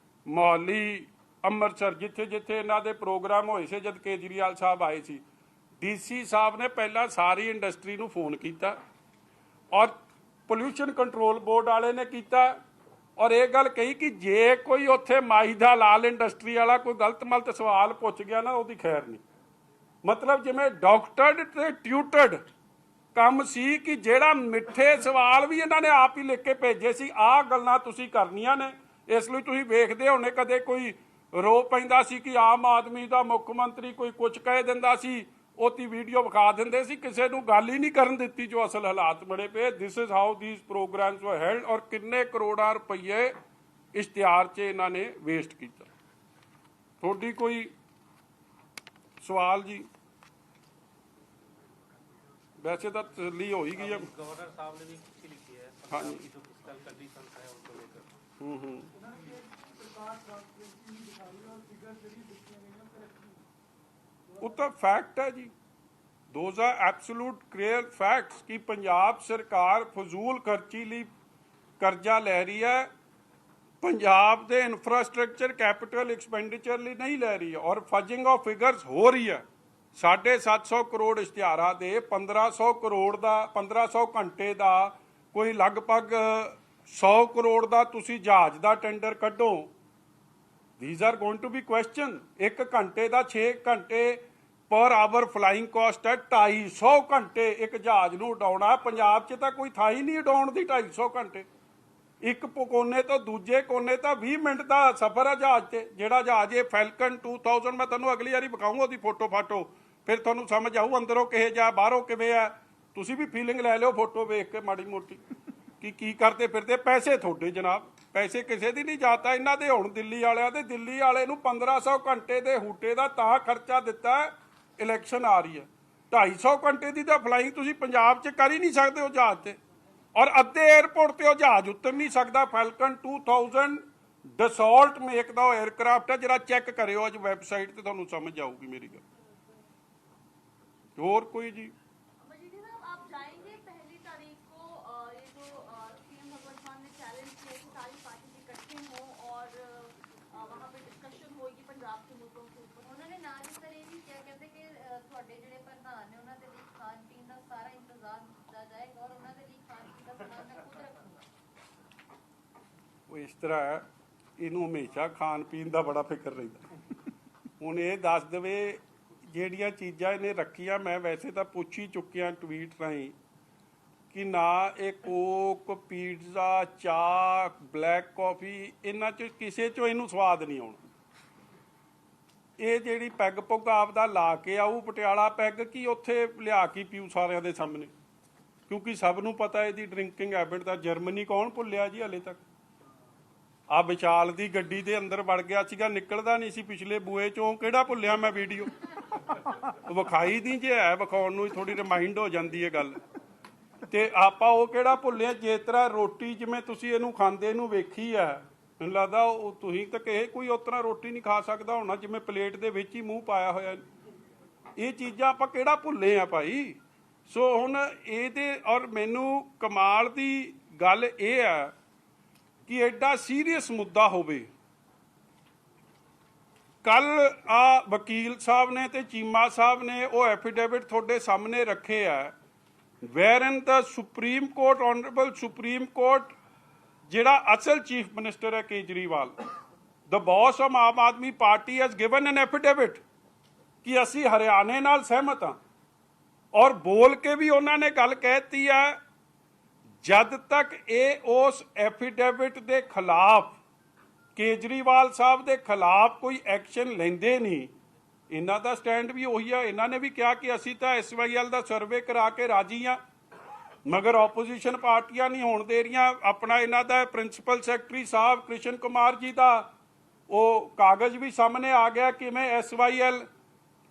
ਮੋਹਾਲੀ, ਅੰਮ੍ਰਿਤਸਰ ਜਿੱਥੇ ਜਿੱਥੇ ਇਹਨਾਂ ਦੇ ਪ੍ਰੋਗਰਾਮ ਹੋਏ ਸੀ ਜਦ ਕੇਜਰੀਵਾਲ ਸਾਹਿਬ ਆਏ ਸੀ, DC ਸਾਹਿਬ ਨੇ ਪਹਿਲਾਂ ਸਾਰੀ ਇੰਡਸਟਰੀ ਨੂੰ ਫੋਨ ਕੀਤਾ ਔਰ ਪੋਲਿਊਸ਼ਨ ਕੰਟਰੋਲ ਬੋਰਡ ਵਾਲੇ ਨੇ ਕੀਤਾ ਔਰ ਇਹ ਗੱਲ ਕਹੀ ਕਿ ਜੇ ਕੋਈ ਉੱਥੇ ਮਾਈ ਦਾ ਲਾਲ ਇੰਡਸਟਰੀ ਵਾਲਾ ਕੋਈ ਗਲਤ ਮਲਤ ਸਵਾਲ ਪੁੱਛ ਗਿਆ ਨਾ, ਉਹਦੀ ਖੈਰ ਨਹੀਂ। ਮਤਲਬ ਜਿਵੇਂ ਡਾਕਟਰਡ ਤੇ ਟਿਊਟਰਡ ਕੰਮ ਸੀ ਕਿ ਜਿਹੜਾ ਮਿੱਠੇ ਸਵਾਲ ਵੀ ਇਹਨਾਂ ਨੇ ਆਪ ਹੀ ਲਿਖ ਕੇ ਭੇਜੇ ਸੀ, ਆਹ ਗੱਲਾਂ ਤੁਸੀਂ ਕਰਨੀਆਂ ਨੇ। ਇਸ ਲਈ ਤੁਸੀਂ ਵੇਖਦੇ ਹੋਣੇ ਕਦੇ ਕੋਈ ਰੋ ਪੈਂਦਾ ਸੀ ਕਿ ਆਮ ਆਦਮੀ ਦਾ ਮੁੱਖ ਮੰਤਰੀ ਕੋਈ ਕੁਝ ਕਹਿ ਦਿੰਦਾ ਸੀ, ਉਹਦੀ ਵੀਡੀਓ ਵਿਖਾ ਦਿੰਦੇ ਸੀ, ਕਿਸੇ ਨੂੰ ਗੱਲ ਹੀ ਨਹੀਂ ਕਰਨ ਦਿੱਤੀ ਜੋ ਅਸਲ ਹਾਲਾਤ ਬਣੇ ਪਏ। This is how these programmes were held. ਔਰ ਕਿੰਨੇ ਕਰੋੜਾਂ ਰੁਪਈਏ ਇਸ਼ਤਿਹਾਰ 'ਚ ਇਹਨਾਂ ਨੇ ਵੇਸਟ ਕੀਤਾ। ਤੁਹਾਡੀ ਕੋਈ ਸਵਾਲ ਜੀ? ਵੈਸੇ ਤਾਂ ਤਸੱਲੀ ਹੋ ਹੀ ਗਈ ਹੈ। गवर्नर साहब ने भी चिट्ठी लिखी है हाँ जी। की जो फिस्कल कंडीशन है उनको लेकर। ਉਹ ਤਾਂ ਫੈਕਟ ਹੈ ਜੀ, those are absolute clear facts ਕਿ ਪੰਜਾਬ ਸਰਕਾਰ ਫਜ਼ੂਲ ਖਰਚੀ ਲਈ ਕਰਜ਼ਾ ਲੈ ਰਹੀ ਹੈ, ਪੰਜਾਬ ਦੇ ਇਨਫਰਾਸਟ੍ਰਕਚਰ ਕੈਪੀਟਲ ਐਕਸਪੈਂਡੀਚਰ ਲਈ ਨਹੀਂ ਲੈ ਰਹੀ ਹੈ। ਔਰ ਫਜਿੰਗ ਆਫ ਫਿਗਰਸ ਹੋ ਰਹੀ ਹੈ। 750 ਕਰੋੜ ਇਸ਼ਤਿਹਾਰਾਂ ਦੇ 1500 ਕਰੋੜ ਦਾ 1500 ਘੰਟੇ ਦਾ ਕੋਈ ਲਗਭਗ 100 ਕਰੋੜ ਦਾ ਤੁਸੀਂ ਜਹਾਜ਼ ਦਾ ਟੈਂਡਰ ਕੱਢੋ। These are going to be question। 1 ਘੰਟੇ ਦਾ 6 ਘੰਟੇ ਪਰ ਆਵਰ ਫਲਾਈਂਗ ਕਾਸਟ ਹੈ 250 ਘੰਟੇ ਇੱਕ ਜਹਾਜ਼ ਨੂੰ ਉਡਾਉਣਾ। ਪੰਜਾਬ 'ਚ ਤਾਂ ਕੋਈ ਥਾਂ ਹੀ ਨਹੀਂ ਉਡਾਉਣ ਦੀ 250 ਘੰਟੇ। ਇੱਕ ਕੋਨੇ ਤੋਂ ਦੂਜੇ ਕੋਨੇ ਤਾਂ 20 ਮਿੰਟ ਦਾ ਸਫ਼ਰ ਹੈ ਜਹਾਜ਼ 'ਤੇ। ਜਿਹੜਾ ਜਹਾਜ਼ ਇਹ ਫੈਲਕਨ 2000 ਮੈਂ ਤੁਹਾਨੂੰ ਅਗਲੀ ਵਾਰੀ ਵਿਖਾਊਂਗਾ ਉਹਦੀ ਫੋਟੋ ਫਾਟੋ, ਫਿਰ ਤੁਹਾਨੂੰ ਸਮਝ ਆਊ ਅੰਦਰੋਂ ਕਿਹੇ ਜਾ ਬਾਹਰੋਂ ਕਿਵੇਂ ਆ। ਤੁਸੀਂ ਵੀ ਫੀਲਿੰਗ ਲੈ ਲਿਓ ਫੋਟੋ ਵੇਖ ਕੇ ਮਾੜੀ ਮੋਟੀ ਕਿ ਕੀ ਕਰਦੇ ਫਿਰਦੇ। ਪੈਸੇ ਤੁਹਾਡੇ ਜਨਾਬ, ਪੈਸੇ ਕਿਸੇ ਦੀ ਨਹੀਂ ਜਾਤਾ ਇਹਨਾਂ ਦੇ। ਹੁਣ ਦਿੱਲੀ ਵਾਲਿਆਂ ਦੇ, ਦਿੱਲੀ ਵਾਲੇ ਨੂੰ 1500 ਘੰਟੇ ਦੇ ਹੂਟੇ ਦਾ ਤਾਂ ਖਰਚਾ ਦਿੱਤਾ, ਇਲੈਕਸ਼ਨ ਆ ਰਹੀ ਹੈ। 250 ਘੰਟੇ ਦੀ ਤਾਂ ਫਲਾਈਂਗ ਤੁਸੀਂ ਪੰਜਾਬ 'ਚ ਕਰ ਹੀ ਨਹੀਂ ਸਕਦੇ ਉਹ ਜਹਾਜ਼ 'ਤੇ। ਔਰ ਅੱਧੇ 에ਅਰਪੋਰਟ 'ਤੇ ਉਹ ਜਹਾਜ਼ ਉਤਰ ਨਹੀਂ ਸਕਦਾ। ਫੈਲਕਨ 2000 ਡਸੋਲਟ ਮੇਕ ਦਾ ਉਹ 에ਅਰਕ੍ਰਾਫਟ ਹੈ, ਜਿਹੜਾ ਚੈੱਕ ਕਰਿਓ ਅੱਜ ਵੈਬਸਾਈਟ 'ਤੇ, ਤੁਹਾਨੂੰ ਸਮਝ ਆਊਗੀ ਮੇਰੀ ਗੱਲ। ਹੋਰ ਕੋਈ ਜੀ? आप जाएंगे 1 तारीख को ये जो सीएम भगवंत मान ने चैलेंज किया कि सारी पार्टी इकट्ठे हों और वहाँ पे डिस्कशन होगी पंजाब के मुद्दों के ऊपर। उन्होंने ना इस तरह भी किया, कहते कि ਤੁਹਾਡੇ ਜਿਹੜੇ ਪ੍ਰਧਾਨ ਨੇ ਉਹਨਾਂ ਦੇ ਲਈ ਖਾਣ ਪੀਣ ਦਾ ਸਾਰਾ ਇੰਤਜ਼ਾਮ ਕੀਤਾ ਜਾਏਗਾ ਔਰ ਉਹਨਾਂ ਦੇ ਲਈ ਖਾਣ ਪੀਣ ਦਾ ਸਮਾਨ ਮੈਂ ਖੁਦ ਰੱਖੂੰਗਾ। ਉਹ ਇਸ ਤਰ੍ਹਾਂ ਹੈ, ਇਹਨੂੰ ਹਮੇਸ਼ਾ ਖਾਣ ਪੀਣ ਦਾ ਬੜਾ ਫਿਕਰ ਰਹਿੰਦਾ। ਹੁਣ ਇਹ ਦੱਸ ਦੇਵੇ ਜਿਹੜੀਆਂ ਚੀਜ਼ਾਂ ਇਹਨੇ ਰੱਖੀਆਂ, ਮੈਂ ਵੈਸੇ ਤਾਂ ਪੁੱਛ ਹੀ ਚੁੱਕਿਆ ਟਵੀਟ ਰਾਹੀਂ ਕਿ ਨਾ ਇਹ ਕੋਕ, ਪੀਜ਼ਾ, ਚਾਹ, ਬਲੈਕ ਕਾਫੀ, ਇਹਨਾਂ 'ਚ ਕਿਸੇ 'ਚੋਂ ਇਹਨੂੰ ਸਵਾਦ ਨਹੀਂ ਆਉਣਾ। ਇਹ ਜਿਹੜੀ ਪੈਗ ਪੁੱਗ ਆਪਦਾ ਲਾ ਕੇ ਆਊ, ਪਟਿਆਲਾ ਪੈਗ, ਕੀ ਉੱਥੇ ਲਿਆ ਕੇ ਪੀਊ ਸਾਰਿਆਂ ਦੇ ਸਾਹਮਣੇ, ਕਿਉਂਕਿ ਸਭ ਨੂੰ ਪਤਾ ਇਹਦੀ ਡਰਿੰਕਿੰਗ ਹੈਬਿਟ ਦਾ। ਜਰਮਨੀ ਕੌਣ ਭੁੱਲਿਆ ਜੀ ਹਲੇ ਤੱਕ। ਆ ਵਿਚਾਲ ਦੀ ਗੱਡੀ ਦੇ ਅੰਦਰ ਵੜ ਗਿਆ ਸੀਗਾ, ਨਿਕਲਦਾ ਨਹੀਂ ਸੀ ਪਿਛਲੇ ਬੂਏ 'ਚੋਂ, ਕਿਹੜਾ ਭੁੱਲਿਆ ਮੈਂ ਵੀਡੀਓ ਵਿਖਾਈ ਦੀ, ਜੇ ਹੈ ਵਿਖਾਉਣ ਨੂੰ ਥੋੜੀ ਰਿਮਾਈਂਡ ਹੋ ਜਾਂਦੀ ਹੈ ਗੱਲ। ਤੇ ਆਪਾਂ ਉਹ ਕਿਹੜਾ ਭੁੱਲਿਆ। ਜਿਸ ਤਰ੍ਹਾਂ ਰੋਟੀ ਜਿਵੇਂ ਤੁਸੀਂ ਇਹਨੂੰ ਖਾਂਦੇ ਨੂੰ ਵੇਖੀ ਆ, ਮੈਨੂੰ ਲੱਗਦਾ ਉਹ ਤੁਸੀਂ ਤਾਂ ਕਹੇ ਕੋਈ ਉਸ ਤਰ੍ਹਾਂ ਰੋਟੀ ਨਹੀਂ ਖਾ ਸਕਦਾ ਹੋਣਾ ਜਿਵੇਂ ਪਲੇਟ ਦੇ ਵਿੱਚ ਹੀ ਮੂੰਹ ਪਾਇਆ ਹੋਇਆ। ਇਹ ਚੀਜ਼ਾਂ ਆਪਾਂ ਕਿਹੜਾ ਭੁੱਲੇ ਆ ਭਾਈ। ਸੋ ਹੁਣ ਇਹਦੇ ਔਰ ਮੈਨੂੰ ਕਮਾਲ ਦੀ ਗੱਲ ਇਹ ਆ ਕਿ ਐਡਾ ਸੀਰੀਅਸ ਮੁੱਦਾ ਹੋਵੇ। ਕੱਲ ਆ ਵਕੀਲ ਸਾਹਿਬ ਨੇ ਤੇ ਚੀਮਾ ਸਾਹਿਬ ਨੇ ਉਹ ਐਫੀਡੇਵਿਟ ਤੁਹਾਡੇ ਸਾਹਮਣੇ ਰੱਖੇ ਆ wherein the Supreme Court, Honorable Supreme Court, ਜਿਹੜਾ ਅਸਲ ਚੀਫ ਮਿਨਿਸਟਰ ਹੈ Kejriwal, the boss of Aam Aadmi party has given an affidavit ਕਿ ਅਸੀਂ ਹਰਿਆਣੇ ਨਾਲ ਸਹਿਮਤ ਹਾਂ, ਔਰ ਬੋਲ ਕੇ ਵੀ ਉਹਨਾਂ ਨੇ ਗੱਲ ਕਹਿਤੀ ਹੈ ਜਦ ਤੱਕ ਇਹ ਉਸ ਐਫੀਡੇਵਿਟ ਦੇ ਖਿਲਾਫ, ਕੇਜਰੀਵਾਲ ਸਾਹਿਬ ਦੇ ਖਿਲਾਫ ਕੋਈ ਐਕਸ਼ਨ ਲੈਂਦੇ ਨਹੀਂ। ਇਹਨਾਂ ਦਾ ਸਟੈਂਡ ਵੀ ਉਹੀ ਆ। ਇਹਨਾਂ ਨੇ ਵੀ ਕਿਹਾ ਕਿ ਅਸੀਂ ਤਾਂ SYL ਦਾ ਸਰਵੇ ਕਰਾ ਕੇ ਰਾਜੀ ਹਾਂ, ਮਗਰ ਆਪੋਜੀਸ਼ਨ ਪਾਰਟੀਆਂ ਨਹੀਂ ਹੋਣ ਦੇ ਰਹੀਆਂ। ਆਪਣਾ ਇਹਨਾਂ ਦਾ ਪ੍ਰਿੰਸੀਪਲ ਸੈਕਟਰੀ ਸਾਹਿਬ ਕ੍ਰਿਸ਼ਨ ਕੁਮਾਰ ਜੀ ਦਾ ਉਹ ਕਾਗਜ਼ ਵੀ ਸਾਹਮਣੇ ਆ ਗਿਆ ਕਿਵੇਂ SYL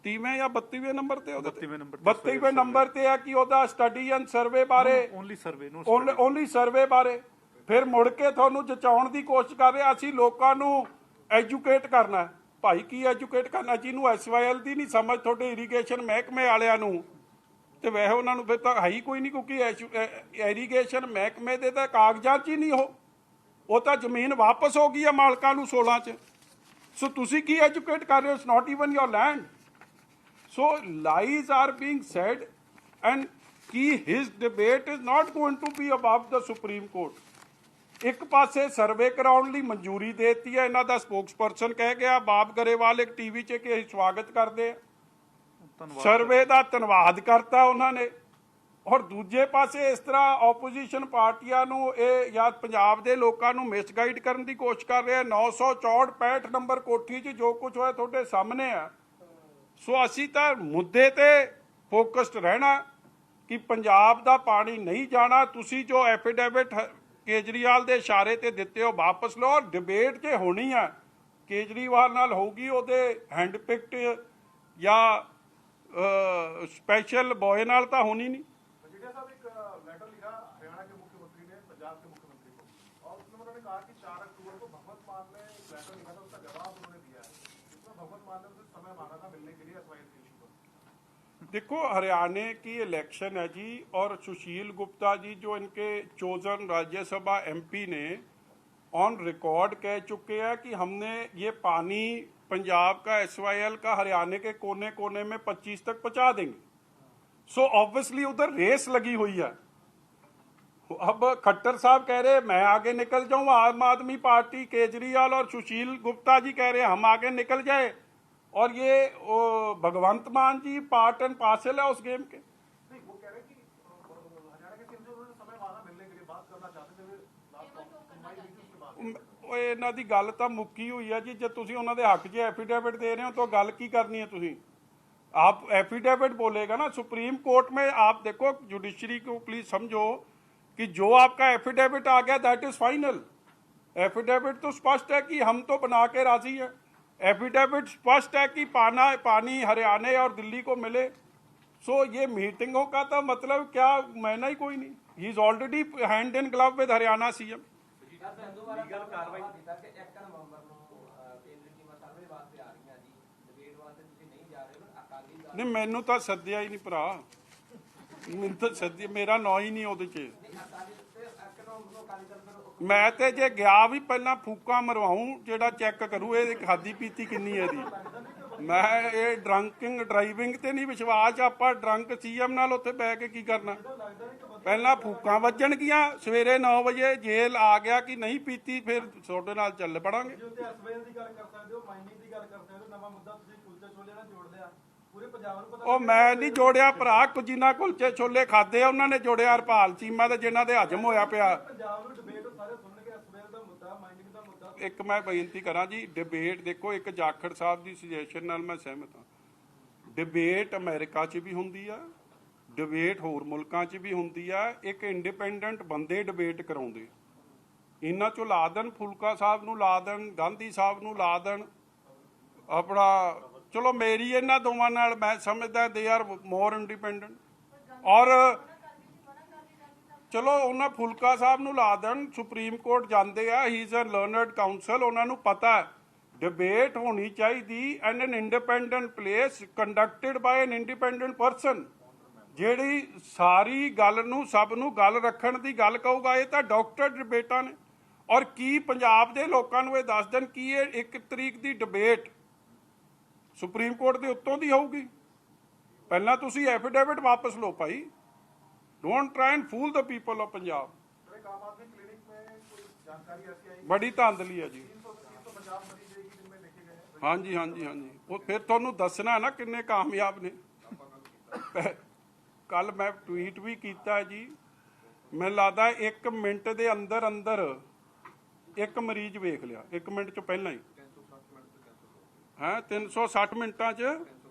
30ਵੇਂ ਜਾਂ 32ਵੇਂ ਨੰਬਰ ਤੇ 32ਵੇਂ ਨੰਬਰ ਤੇ ਆ ਕਿ ਉਹਦਾ ਸਟੱਡੀ ਐਂਡ ਸਰਵੇ ਬਾਰੇ, ਓਨਲੀ ਸਰਵੇ ਬਾਰੇ। ਫਿਰ ਮੁੜ ਕੇ ਤੁਹਾਨੂੰ ਜਚਾਉਣ ਦੀ ਕੋਸ਼ਿਸ਼ ਕਰ ਰਿਹਾ ਅਸੀਂ ਲੋਕਾਂ ਨੂੰ ਐਜੂਕੇਟ ਕਰਨਾ। ਭਾਈ ਕੀ ਐਜੂਕੇਟ ਕਰਨਾ? ਜਿਹਨੂੰ SYL ਦੀ ਨਹੀਂ ਸਮਝ ਤੁਹਾਡੇ ਇਰੀਗੇਸ਼ਨ ਮਹਿਕਮੇ ਵਾਲਿਆਂ ਨੂੰ, ਤੇ ਵੈਸੇ ਉਹਨਾਂ ਨੂੰ ਫਿਰ ਤਾਂ ਹੈ ਹੀ ਕੋਈ ਨਹੀਂ, ਕਿਉਂਕਿ ਇਰੀਗੇਸ਼ਨ ਮਹਿਕਮੇ ਦੇ ਤਾਂ ਕਾਗਜ਼ਾਂ 'ਚ ਹੀ ਨਹੀਂ ਉਹ ਤਾਂ ਜ਼ਮੀਨ ਵਾਪਸ ਹੋ ਗਈ ਹੈ ਮਾਲਕਾਂ ਨੂੰ 16 'ਚ। ਸੋ ਤੁਸੀਂ ਕੀ ਐਜੂਕੇਟ ਕਰ ਰਹੇ ਹੋ? It's not even your land. So lies are being said, and his debate is not going to be above the Supreme Court. ਇੱਕ ਪਾਸੇ ਸਰਵੇ ਕਰਾਉਣ ਲਈ ਮਨਜ਼ੂਰੀ ਦੇਤੀ ਹੈ, ਇਹਨਾਂ ਦਾ ਸਪੋਕਸਪਰਸਨ ਕਹਿ ਗਿਆ ਬਾਬ ਗਰੇਵਾਲ ਇੱਕ ਟੀਵੀ 'ਚ ਕਿ ਅਸੀਂ ਸਵਾਗਤ ਕਰਦੇ ਆ, ਸਰਵੇ ਦਾ ਧੰਨਵਾਦ ਕਰਤਾ ਉਹਨਾਂ ਨੇ। ਔਰ ਦੂਜੇ ਪਾਸੇ ਇਸ ਤਰ੍ਹਾਂ ਆਪੋਜੀਸ਼ਨ ਪਾਰਟੀਆਂ ਨੂੰ ਇਹ ਜਾਂ ਪੰਜਾਬ ਦੇ ਲੋਕਾਂ ਨੂੰ ਮਿਸਗਾਈਡ ਕਰਨ ਦੀ ਕੋਸ਼ਿਸ਼ ਕਰ ਰਿਹਾ। 964 65 ਨੰਬਰ ਕੋਠੀ 'ਚ ਜੋ ਕੁਝ ਹੋਇਆ ਤੁਹਾਡੇ ਸਾਹਮਣੇ ਆ। ਸੋ ਅਸੀਂ ਤਾਂ ਮੁੱਦੇ ਤੇ ਫੋਕਸਡ ਰਹਿਣਾ ਕਿ ਪੰਜਾਬ ਦਾ ਪਾਣੀ ਨਹੀਂ ਜਾਣਾ। ਤੁਸੀਂ ਜੋ ਐਫੀਡੇਵਿਟ ਕੇਜਰੀਵਾਲ ਦੇ ਇਸ਼ਾਰੇ ਤੇ ਦਿੱਤੇ ਹੋ ਵਾਪਸ ਲਓ। ਔਰ ਡਿਬੇਟ ਜੇ ਹੋਣੀ ਆ ਕੇਜਰੀਵਾਲ ਨਾਲ ਹੋਊਗੀ ਉਹਦੇ ਹੈਂਡ ਪਿਕਡ ਜਾਂ ਸਪੈਸ਼ਲ ਬॉय ਨਾਲ ਤਾਂ ਹੋਣੀ ਨਹੀਂ। मजीठिया साहब एक लेटर लिखा हरियाणा के मुख्यमंत्री ने पंजाब के मुख्यमंत्री को, और उसमें उन्होंने कहा कि 4 अक्टूबर को भगवंत मान ने एक लेटर लिखा था, उसका जवाब उन्होंने दिया है, जिसमें भगवंत मान ने उसे समय मांगा था मिलने के लिए SYL के इशू पर। देखो हरियाणा की इलेक्शन है जी, और सुशील गुप्ता जी जो इनके चोजन राज्यसभा MP ने ऑन रिकॉर्ड कह चुके हैं कि हमने ये पानी पंजाब का SYL का हरियाणा के कोने कोने में 25 तक पहुंचा देंगे। सो ऑब्वियसली उधर रेस लगी हुई है। अब खट्टर साहब कह रहे मैं आगे निकल जाऊं, आम आदमी पार्टी केजरीवाल और सुशील गुप्ता जी कह रहे हम आगे निकल जाए, और ये भगवंत मान जी पार्ट एंड पार्सल है उस गेम के। नहीं, वो कह रहे कि हरियाणा के सीएम से उन्होंने समय मांगा मिलने के लिए, बात करना चाहते थे ਇਹਨਾਂ ਦੀ ਗੱਲ ਤਾਂ ਮੁੱਕੀ ਹੋਈ ਹੈ ਜੀ। ਜੇ ਤੁਸੀਂ ਉਹਨਾਂ ਦੇ ਹੱਕ 'ਚ ਐਫੀਡੇਵਿਟ ਦੇ ਰਹੇ ਹੋ ਤਾਂ ਗੱਲ ਕੀ ਕਰਨੀ ਹੈ ਤੁਸੀਂ? आप एफिडेविट बोलेगा ना सुप्रीम कोर्ट में। आप देखो जुडिशरी को प्लीज समझो कि जो आपका एफिडेविट आ गया दैट इज फाइनल। एफिडेविट तो स्पष्ट है कि हम तो बना के राजी हैं। एफिडेविट स्पष्ट है कि पानी हरियाणा और दिल्ली को मिले। सो ये मीटिंगों का तो मतलब क्या मैंने ही कोई नहीं। He is already hand in glove with Haryana CM। नहीं मैनू तो सद्या ही नहीं भरा, मैनू तो सद्या, मेरा ਨਾਂ ही नहीं ਉਹਦੇ 'ਚ। मैं तो जे गया भी पहला फूका मरवाऊं ਜਿਹੜਾ चेक करूँ ये खाधी पीती किन्नी है दी। मैं ये ड्रंकिंग ड्राइविंग ते नहीं विश्वास। ਆਪਾਂ ड्रंक CM ਨਾਲ ਉੱਥੇ ਬਹਿ ਕੇ ਕੀ ਕਰਨਾ? ਪਹਿਲਾਂ ਫੂਕਾਂ ਵੱਜਣਗੀਆਂ, ਸਵੇਰੇ 9 ਵਜੇ ਜੇਲ੍ਹ ਆ ਗਿਆ ਕਿ ਨਹੀਂ ਪੀਤੀ, ਫਿਰ ਤੁਹਾਡੇ ਨਾਲ ਚੱਲ ਪੜਾਂਗੇ। ਉਹ ਮੈਂ ਨਹੀਂ ਜੋੜਿਆ ਭਰਾ, ਜਿਨ੍ਹਾਂ ਕੁਲਚੇ ਛੋਲੇ ਖਾਦੇ ਆ ਉਹਨਾਂ ਨੇ ਜੋੜਿਆ ਹਰਪਾਲ ਚੀਮਾ ਦੇ, ਜਿਨ੍ਹਾਂ ਦੇ ਹਜਮ ਹੋਇਆ ਪਿਆ। ਇੱਕ ਮੈਂ ਬੇਨਤੀ ਕਰਾਂ ਜੀ, ਡਿਬੇਟ ਦੇਖੋ, ਇੱਕ ਜਾਖੜ ਸਾਹਿਬ ਦੀ ਸੁਜੈਸ਼ਨ ਨਾਲ ਮੈਂ ਸਹਿਮਤ ਹਾਂ। ਡਿਬੇਟ ਅਮਰੀਕਾ 'ਚ ਵੀ ਹੁੰਦੀ ਆ, ਡਿਬੇਟ ਹੋਰ ਮੁਲਕਾਂ 'ਚ ਵੀ ਹੁੰਦੀ ਆ। ਇੱਕ ਇੰਡੀਪੈਂਡੈਂਟ ਬੰਦੇ ਡਿਬੇਟ ਕਰਾਉਂਦੇ, ਇਹਨਾਂ 'ਚੋਂ ਲਾ ਦੇਣ, ਫੁਲਕਾ ਸਾਹਿਬ ਨੂੰ ਲਾ ਦੇਣ, ਗਾਂਧੀ ਸਾਹਿਬ ਨੂੰ ਲਾ ਦੇਣ, ਆਪਣਾ ਚਲੋ ਮੇਰੀ ਇਹਨਾਂ ਦੋਵਾਂ ਨਾਲ ਮੈਂ ਸਮਝਦਾ ਦੇ ਆਰ ਮੋਰ ਇੰਡੀਪੈਂਡੈਂਟ। ਔਰ ਚਲੋ ਉਹਨਾਂ ਫੁਲਕਾ ਸਾਹਿਬ ਨੂੰ ਲਾ ਦੇਣ, ਸੁਪਰੀਮ ਕੋਰਟ ਜਾਂਦੇ ਆ, he is a learned counsel, ਉਹਨਾਂ ਨੂੰ ਪਤਾ ਡਿਬੇਟ ਹੋਣੀ ਚਾਹੀਦੀ and an independent place conducted by an independent person, ਜਿਹੜੀ ਸਾਰੀ ਗੱਲ ਨੂੰ ਸਭ ਨੂੰ ਗੱਲ ਰੱਖਣ ਦੀ ਗੱਲ ਕਹੂਗਾ। ਇਹ ਤਾਂ ਡਾਕਟਰ ਡਿਬੇਟਾਂ ਨੇ। ਔਰ ਕੀ ਪੰਜਾਬ ਦੇ ਲੋਕਾਂ ਨੂੰ ਇਹ ਦੱਸ ਦੇਣ ਕਿ ਇਹ 1 ਤਰੀਕ ਦੀ ਡਿਬੇਟ ਸੁਪਰੀਮ ਕੋਰਟ ਦੇ ਉੱਤੋਂ ਦੀ ਹੋਊਗੀ? ਪਹਿਲਾਂ ਤੁਸੀਂ ਐਫੀਡੇਵਿਟ ਵਾਪਸ ਲਓ ਭਾਈ। Don't try and fool the people of Punjab. Sir, एक आम आदमी क्लिनिक में कोई जानकारी ऐसी आई बड़ी धांधली है जी। 350 मरीज एक ही दिन में देखे गए हैं। हाँ जी, हाँ जी, हाँ जी। वो फिर ਤੁਹਾਨੂੰ ਦੱਸਣਾ ਨਾ ਕਿੰਨੇ ਕਾਮਯਾਬ ਨੇ। ਕੱਲ ਮੈਂ ਟਵੀਟ ਵੀ ਕੀਤਾ ਜੀ, ਮੈਨੂੰ ਲੱਗਦਾ 1 ਮਿੰਟ ਦੇ ਅੰਦਰ ਅੰਦਰ ਇੱਕ ਮਰੀਜ਼ ਵੇਖ ਲਿਆ, 1 ਮਿੰਟ ਚ ਪਹਿਲਾਂ ਹੀ। ਹੈ 360 ਮਿੰਟਾਂ ਚ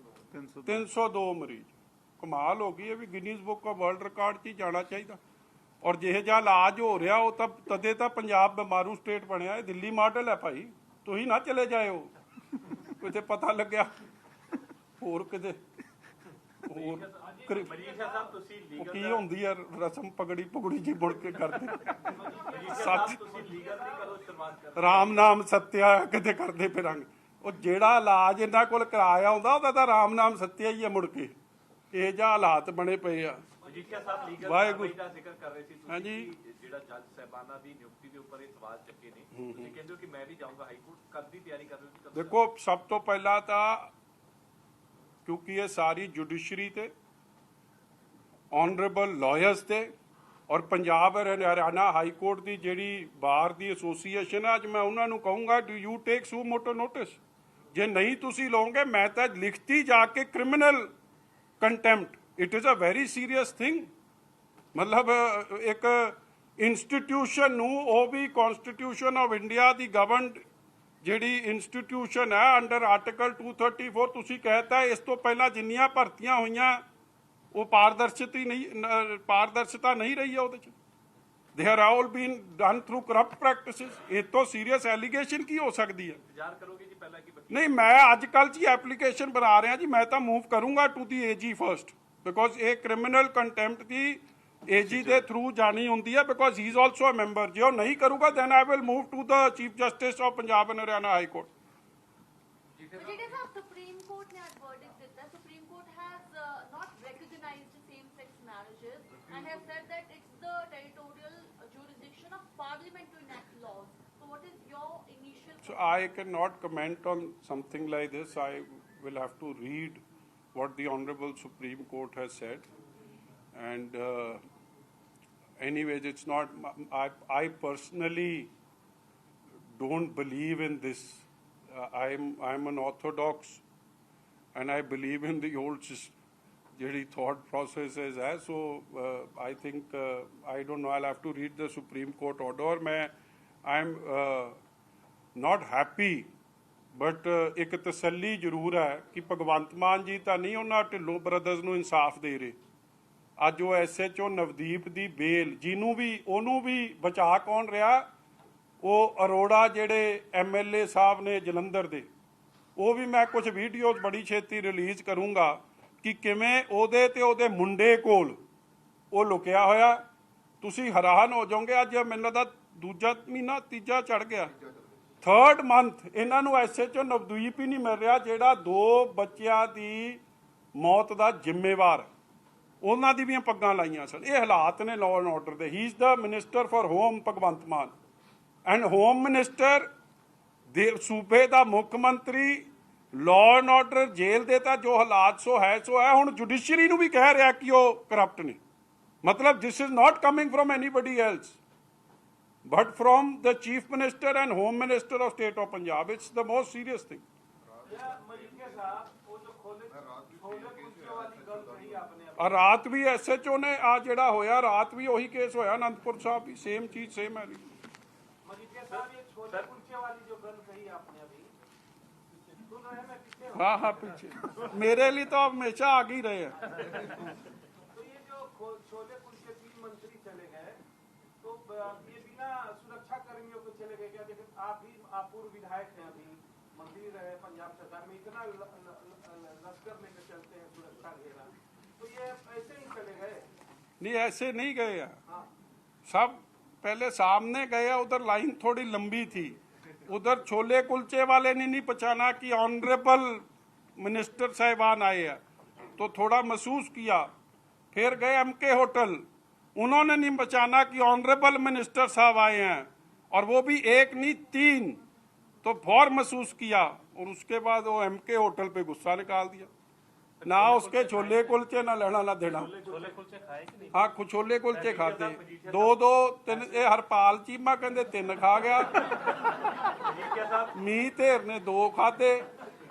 302 ਮਰੀਜ਼। ਕਮਾਲ ਹੋ ਗਈ। ਇਹ ਵੀ Guinness book of world record 'ਚ ਹੀ ਜਾਣਾ ਚਾਹੀਦਾ। ਔਰ ਜਿਹੇ ਜਿਹਾ ਇਲਾਜ ਹੋ ਰਿਹਾ ਉਹ ਤਾਂ ਤਦੇ ਤਾਂ ਪੰਜਾਬ ਬਿਮਾਰੂ ਸਟੇਟ ਬਣਿਆ। ਇਹ ਦਿੱਲੀ ਮਾਡਲ ਹੈ ਭਾਈ, ਤੁਸੀਂ ਨਾ ਚਲੇ ਜਾਇਓ ਕਿਤੇ ਪਤਾ ਲੱਗਿਆ ਹੋਰ ਕਿਤੇ ਹੋਰ ਮਜੀਠੀਆ ਸਾਹਿਬ ਤੁਸੀਂ ਉਹ ਲੀਗਲ ਕੀ ਹੁੰਦੀ ਆ ਰਸਮ ਪਗੜੀ ਪੁਗੜੀ ਜੀ ਮੁੜ ਕੇ ਕਰਦੇ ਸੱਚ ਤੁਸੀਂ ਲੀਗਲ ਦੀ ਕਰੋ ਸ਼ੁਰੂਆਤ ਕਰ। ਰਾਮ ਨਾਮ ਸੱਤਿਆ ਕਿਤੇ ਕਰਦੇ ਫਿਰਾਂਗੇ। ਉਹ ਜਿਹੜਾ ਇਲਾਜ ਇਹਨਾਂ ਕੋਲ ਕਰਾਇਆ ਹੁੰਦਾ ਉਹਦਾ ਤਾਂ ਰਾਮ ਨਾਮ ਸੱਤਿਆ ਹੀ ਆ ਮੁੜ ਕੇ। ਇਹ ਜਿਹਾ ਹਾਲਾਤ ਬਣੇ ਪਏ ਆ। ਮਜੀਠੀਆ ਸਾਹਿਬ ਲੀਗਲ ਵਾਹਿਗੁਰੂ। ਦਾ ਜ਼ਿਕਰ ਕਰ ਰਹੇ ਸੀ ਤੁਸੀਂ ਹਾਂਜੀ। ਕਿ ਜਿਹੜਾ ਜੱਜ ਸਾਹਿਬਾਨਾਂ ਦੀ ਨਿਯੁਕਤੀ ਦੇ ਉੱਪਰ ਇਹ ਸਵਾਲ ਚੱਕੇ ਨੇ, ਤੁਸੀਂ ਕਹਿੰਦੇ ਹੋ ਕਿ ਮੈਂ ਵੀ ਜਾਊਂਗਾ ਹਾਈ ਕੋਰਟ, ਕਦ ਦੀ ਤਿਆਰੀ ਕਰ ਰਹੇ ਹੋ ਜੀ? ਕਦੋਂ? ਦੇਖੋ ਸਭ ਤੋਂ ਪਹਿਲਾਂ ਤਾਂ ਕਿਉਂਕਿ ਇਹ ਸਾਰੀ ਜੁਡੀਸ਼ਰੀ ਤੇ ਆਨਰੇਬਲ ਲਾਇਰਸ ਤੇ ਔਰ ਪੰਜਾਬ ਹਰਿਆਣਾ ਹਾਈ ਕੋਰਟ ਦੀ ਜਿਹੜੀ ਬਾਰ ਦੀ ਐਸੋਸੀਏਸ਼ਨ ਹੈ, ਅੱਜ ਮੈਂ ਉਹਨਾਂ ਨੂੰ ਕਹੂੰਗਾ ਡੂ ਯੂ ਟੇਕ ਸੂ ਮੋਟੋ ਨੋਟਿਸ। ਜੇ ਨਹੀਂ ਤੁਸੀਂ ਲਓਗੇ ਮੈਂ ਤਾਂ ਲਿਖਤੀ ਜਾ ਕੇ criminal contempt. It is a very serious thing. ਮਤਲਬ ਇੱਕ ਇੰਸਟੀਟਿਊਸ਼ਨ ਨੂੰ, ਉਹ ਵੀ ਕਨਸਟੀਟਿਊਸ਼ਨ ਆਫ ਇੰਡੀਆ ਦੀ ਗਵਰਨਡ ਜਿਹੜੀ ਇੰਸਟੀਟਿਊਸ਼ਨ ਹੈ ਅੰਡਰ ਆਰਟੀਕਲ 234, ਤੁਸੀਂ ਕਹਿਤਾ ਇਸ ਤੋਂ ਪਹਿਲਾਂ ਜਿੰਨੀਆਂ ਭਰਤੀਆਂ ਹੋਈਆਂ ਉਹ ਪਾਰਦਰਸ਼ਤਾ ਨਹੀਂ ਰਹੀ ਹੈ ਉਹਦੇ 'ਚ। They are all bean done through corrupt practices. ਇਹ ਤੋਂ ਸੀਰੀਅਸ ਐਲੀਗੇਸ਼ਨ ਕੀ ਹੋ ਸਕਦੀ ਹੈ? ਇੰਤਜ਼ਾਰ ਕਰੋਗੇ ਜੀ ਪਹਿਲਾਂ ਕਿ ਨਹੀਂ, ਮੈਂ ਅੱਜ ਕੱਲ੍ਹ 'ਚ ਹੀ ਐਪਲੀਕੇਸ਼ਨ ਬਣਾ ਰਿਹਾ ਜੀ। ਮੈਂ ਤਾਂ ਮੂਵ ਕਰੂੰਗਾ to the AG first, because ਇਹ ਕ੍ਰਿਮੀਨਲ ਕੰਟੈਂਪਟ ਦੀ ਏਜੀ ਦੇ ਥਰੂ ਜਾਣੀ ਹੁੰਦੀ ਹੈ, because he is also a member. ਜੇ ਉਹ ਨਹੀਂ ਕਰੂਗਾ then I will move to the chief justice of Punjab and Haryana high court. Brigadier Sahab, Supreme Court ने आज verdict ਦਿੱਤਾ। Supreme Court has not recognized same-sex marriages and has said that it's the territorial jurisdiction of Parliament to enact laws. So, what is your initial? So I cannot comment on something like this. I will have to read what the Honorable Supreme Court has said. And anyways, it's not. I personally don't believe in this. I'm an orthodox, and I believe in the old ਜਿਹੜੀ thought processes ਹੈ. So I think I don't know. I'll have to read the Supreme Court order. I'm not happy, but ਇੱਕ ਤਸੱਲੀ ਜ਼ਰੂਰ ਹੈ ਕਿ ਭਗਵੰਤ ਮਾਨ ਜੀ ਤਾਂ ਨਹੀਂ ਉਹਨਾਂ ਢਿੱਲੋਂ ਬ੍ਰਦਰਜ਼ ਨੂੰ ਇਨਸਾਫ ਦੇ ਰਹੇ। ਅੱਜ ਉਹ SHO ਨਵਦੀਪ ਦੀ ਬੇਲ, ਜਿਹਨੂੰ ਵੀ ਉਹਨੂੰ ਵੀ ਬਚਾ ਕੌਣ ਰਿਹਾ? ਉਹ ਅਰੋੜਾ ਜਿਹੜੇ MLA ਸਾਹਿਬ ਨੇ ਜਲੰਧਰ ਦੇ। ਉਹ ਵੀ ਮੈਂ ਕੁਝ ਵੀਡੀਓਜ਼ ਬੜੀ ਛੇਤੀ ਰਿਲੀਜ਼ ਕਰੂੰਗਾ ਕਿ ਕਿਵੇਂ ਉਹਦੇ ਤੇ ਉਹਦੇ ਮੁੰਡੇ ਕੋਲ ਉਹ ਲੁਕਿਆ ਹੋਇਆ। ਤੁਸੀਂ ਹੈਰਾਨ ਹੋ ਜਾਓਗੇ। ਅੱਜ ਮੈਨੂੰ ਲੱਗਦਾ ਦੂਜਾ ਮਹੀਨਾ ਤੀਜਾ ਚੜ ਗਿਆ, 3rd month ਇਹਨਾਂ ਨੂੰ SHO ਨਵਦੀਪ ਹੀ ਨਹੀਂ ਮਿਲ ਰਿਹਾ, ਜਿਹੜਾ 2 ਬੱਚਿਆਂ ਦੀ ਮੌਤ ਦਾ ਜ਼ਿੰਮੇਵਾਰ। ਉਹਨਾਂ ਦੀ ਵੀ ਪੱਗਾਂ ਲਾਈਆਂ ਸਨ। ਇਹ ਹਾਲਾਤ ਨੇ ਲਾਅ ਐਂਡ ਆਰਡਰ ਦੇ। He is the minister for home Bhagwant Mann, and home minister ਦੇ ਸੂਬੇ ਦਾ ਮੁੱਖ ਮੰਤਰੀ ਲਾਅ ਐਂਡ ਆਰਡਰ ਜੇਲ੍ਹ ਦੇ ਤਾਂ ਜੋ ਹਾਲਾਤ ਸੋ ਹੈ ਹੁਣ ਜੁਡੀਸ਼ਰੀ ਨੂੰ ਵੀ ਕਹਿ ਰਿਹਾ ਕਿ ਉਹ ਕਰਪਟ ਨੇ। ਮਤਲਬ this is not coming from anybody else but from the chief minister and home minister of state of Punjab. It's the most serious thing. ਰਾਤ ਵੀ SHO ਨੇ ਆ ਜਿਹੜਾ ਹੋਇਆ, ਰਾਤ ਵੀ ਉਹੀ ਕੇਸ ਹੋਇਆ ਅਨੰਦਪੁਰ ਸਾਹਿਬ ਵੀ, ਸੇਮ ਚੀਜ਼ ਸੇਮ ਹੈ। हाँ हाँ पीछे मेरे लिए तो आप हमेशा आगे ही रहे हैं। तो ये जो छोले कुलचे 3 मंत्री चले गए, तो ये बिना सुरक्षा कर्मियों को चले गए क्या? देखिए आप पूर्व विधायक हैं, अभी मंत्री रहे पंजाब सरकार में, इतना लश्कर लेकर चलते हैं सुरक्षा घेरा, तो ये ऐसे ही चले गए? नहीं, ऐसे नहीं गए हैं। सब पहले सामने गए, उधर लाइन थोड़ी लंबी थी। उधर छोले कुलचे वाले ने नहीं पहचाना कि ऑनरेबल मिनिस्टर साहिबान आए हैं, तो थोड़ा महसूस किया। फिर गए MK होटल, उन्होंने नहीं पहचाना कि ऑनरेबल मिनिस्टर साहब आए हैं, और वो भी 1 नहीं 3, तो फौर महसूस किया। और उसके बाद वो MK होटल पे गुस्सा निकाल दिया। ना उसके छोले कुलचे ना लेना ना देना। छोले कुलचे खाए कि नहीं? हाँ छोले कुलचे खाते, दो तीन, ये हरपाल चीमा कहते 3 खा गया, मजीठिया साहब मीत ढेर ने 2 खाते,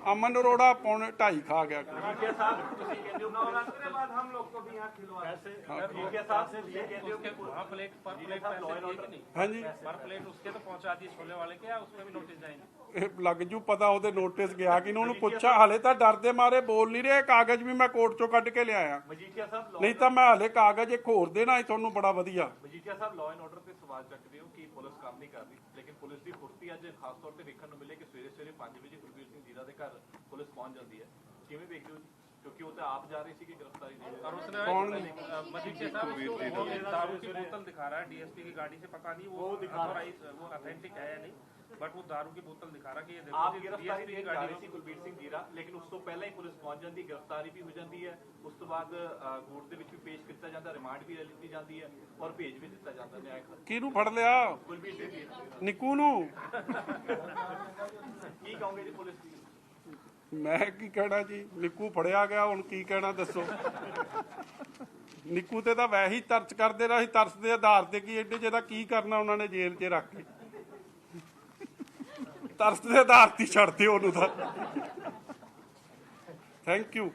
अमन अरोड़ा 2.5 खा गया। मजीठिया साहब ਤੁਸੀਂ ਕਹਿੰਦੇ ਹੋ नवरात्रि बाद हम लोग को भी यहाँ खिलवा ऐसे मजीठिया साहब से ये कहते हो कि वहाँ प्लेट पर प्लेट लॉ एंड ऑर्डर नहीं हाँ जी पर प्लेट उसके तो पहुँचा दी छोले वाले के, उसमें भी नोटिस जाएंगे। ਇਹ ਲੱਗ ਜੂ ਪਤਾ, ਉਹਦੇ ਨੋਟਿਸ ਗਿਆ ਕਿ ਉਹਨੂੰ ਪੁੱਛਾ, ਹਲੇ ਤਾਂ ਡਰਦੇ ਮਾਰੇ ਬੋਲ ਨਹੀਂ ਰਹੇ। ਕਾਗਜ਼ ਵੀ ਮੈਂ ਕੋਰਟ ਚੋਂ ਕੱਢ ਕੇ ਲਿਆਇਆ, ਮਜੀਠੀਆ ਸਾਹਿਬ ਨਹੀਂ ਤਾਂ ਮੈਂ ਹਲੇ ਕਾਗਜ਼ ਇੱਕ ਹੋਰ ਦੇਣਾ ਸੀ ਤੁਹਾਨੂੰ ਬੜਾ ਵਧੀਆ। ਮਜੀਠੀਆ ਸਾਹਿਬ ਲਾਅ ਐਂਡ ਆਰਡਰ ਤੇ ਸਵਾਲ ਚੱਕਦੇ ਹੋ ਕਿ ਪੁਲਿਸ ਕੰਮ ਨਹੀਂ ਕਰ ਰਹੀ, ਲੇਕਿਨ ਪੁਲਿਸ ਦੀ ਫੁਰਤੀ ਅੱਜ ਖਾਸ ਤੌਰ ਤੇ ਵੇਖਣ ਨੂੰ ਮਿਲੇ ਕਿ ਸਵੇਰੇ 5 ਵਜੇ ਕੁਲਬੀਰ ਸਿੰਘ ਜੀਰਾ ਦੇ ਘਰ ਪੁਲਿਸ ਪਹੁੰਚ ਜਾਂਦੀ ਹੈ। ਕਿਵੇਂ ਵੇਖਦੇ ਹੋ ਜੀ? क्योंकि वो तो आप जा रही थी कि गिरफ्तारी नहीं, और उसने मजीठिया साहब इसको दारू की बोतल दिखा रहा है डीएसपी की गाड़ी से, पता नहीं वो वो ऑथेंटिक है या नहीं, बट वो दारू की बोतल दिखा रहा कि ये देखो आप गिरफ्तारी DSP की जा गाड़ी रही थी कुलबीर ਸਿੰਘ ਜੀਰਾ, लेकिन उस तो पहले ही पुलिस पहुंच जाती, गिरफ्तारी भी हो जाती है, उस तो बाद कोर्ट ਦੇ ਵਿੱਚ ਵੀ ਪੇਸ਼ ਕੀਤਾ ਜਾਂਦਾ, ਰਿਮਾਂਡ ਵੀ ਲੈ ਲਈ ਜਾਂਦੀ ਹੈ ਔਰ ਭੇਜ ਵੀ ਦਿੱਤਾ ਜਾਂਦਾ ਨਿਆਂ ਖਾਤੇ। ਕਿਹਨੂੰ ਫੜ ਲਿਆ? ਕੁਲਬੀਰ ਸਿੰਘ ਜੀਰਾ। ਨਿੱਕੂ ਨੂੰ। ਕੀ ਕਹੋਗੇ ਜੀ ਪੁਲਿਸ ਦੀ? ਮੈਂ ਕੀ ਕਹਿਣਾ ਜੀ, ਨਿੱਕੂ ਫੜਿਆ ਗਿਆ, ਹੁਣ ਕੀ ਕਹਿਣਾ ਦੱਸੋ। ਨਿੱਕੂ ਤੇ ਤਾਂ ਵੈਸੇ ਹੀ ਤਰਸ ਕਰਦੇ ਰਹੇ, ਤਰਸ ਦੇ ਆਧਾਰ ਤੇ ਕੀ ਐਡੇ ਜਿਹਦਾ ਕੀ ਕਰਨਾ ਉਹਨਾਂ ਨੇ ਜੇਲ੍ਹ 'ਚ ਰੱਖ ਕੇ, ਤਰਸ ਦੇ ਆਧਾਰ ਤੇ ਛੱਡਦੇ ਉਹਨੂੰ ਤਾਂ। Thank you.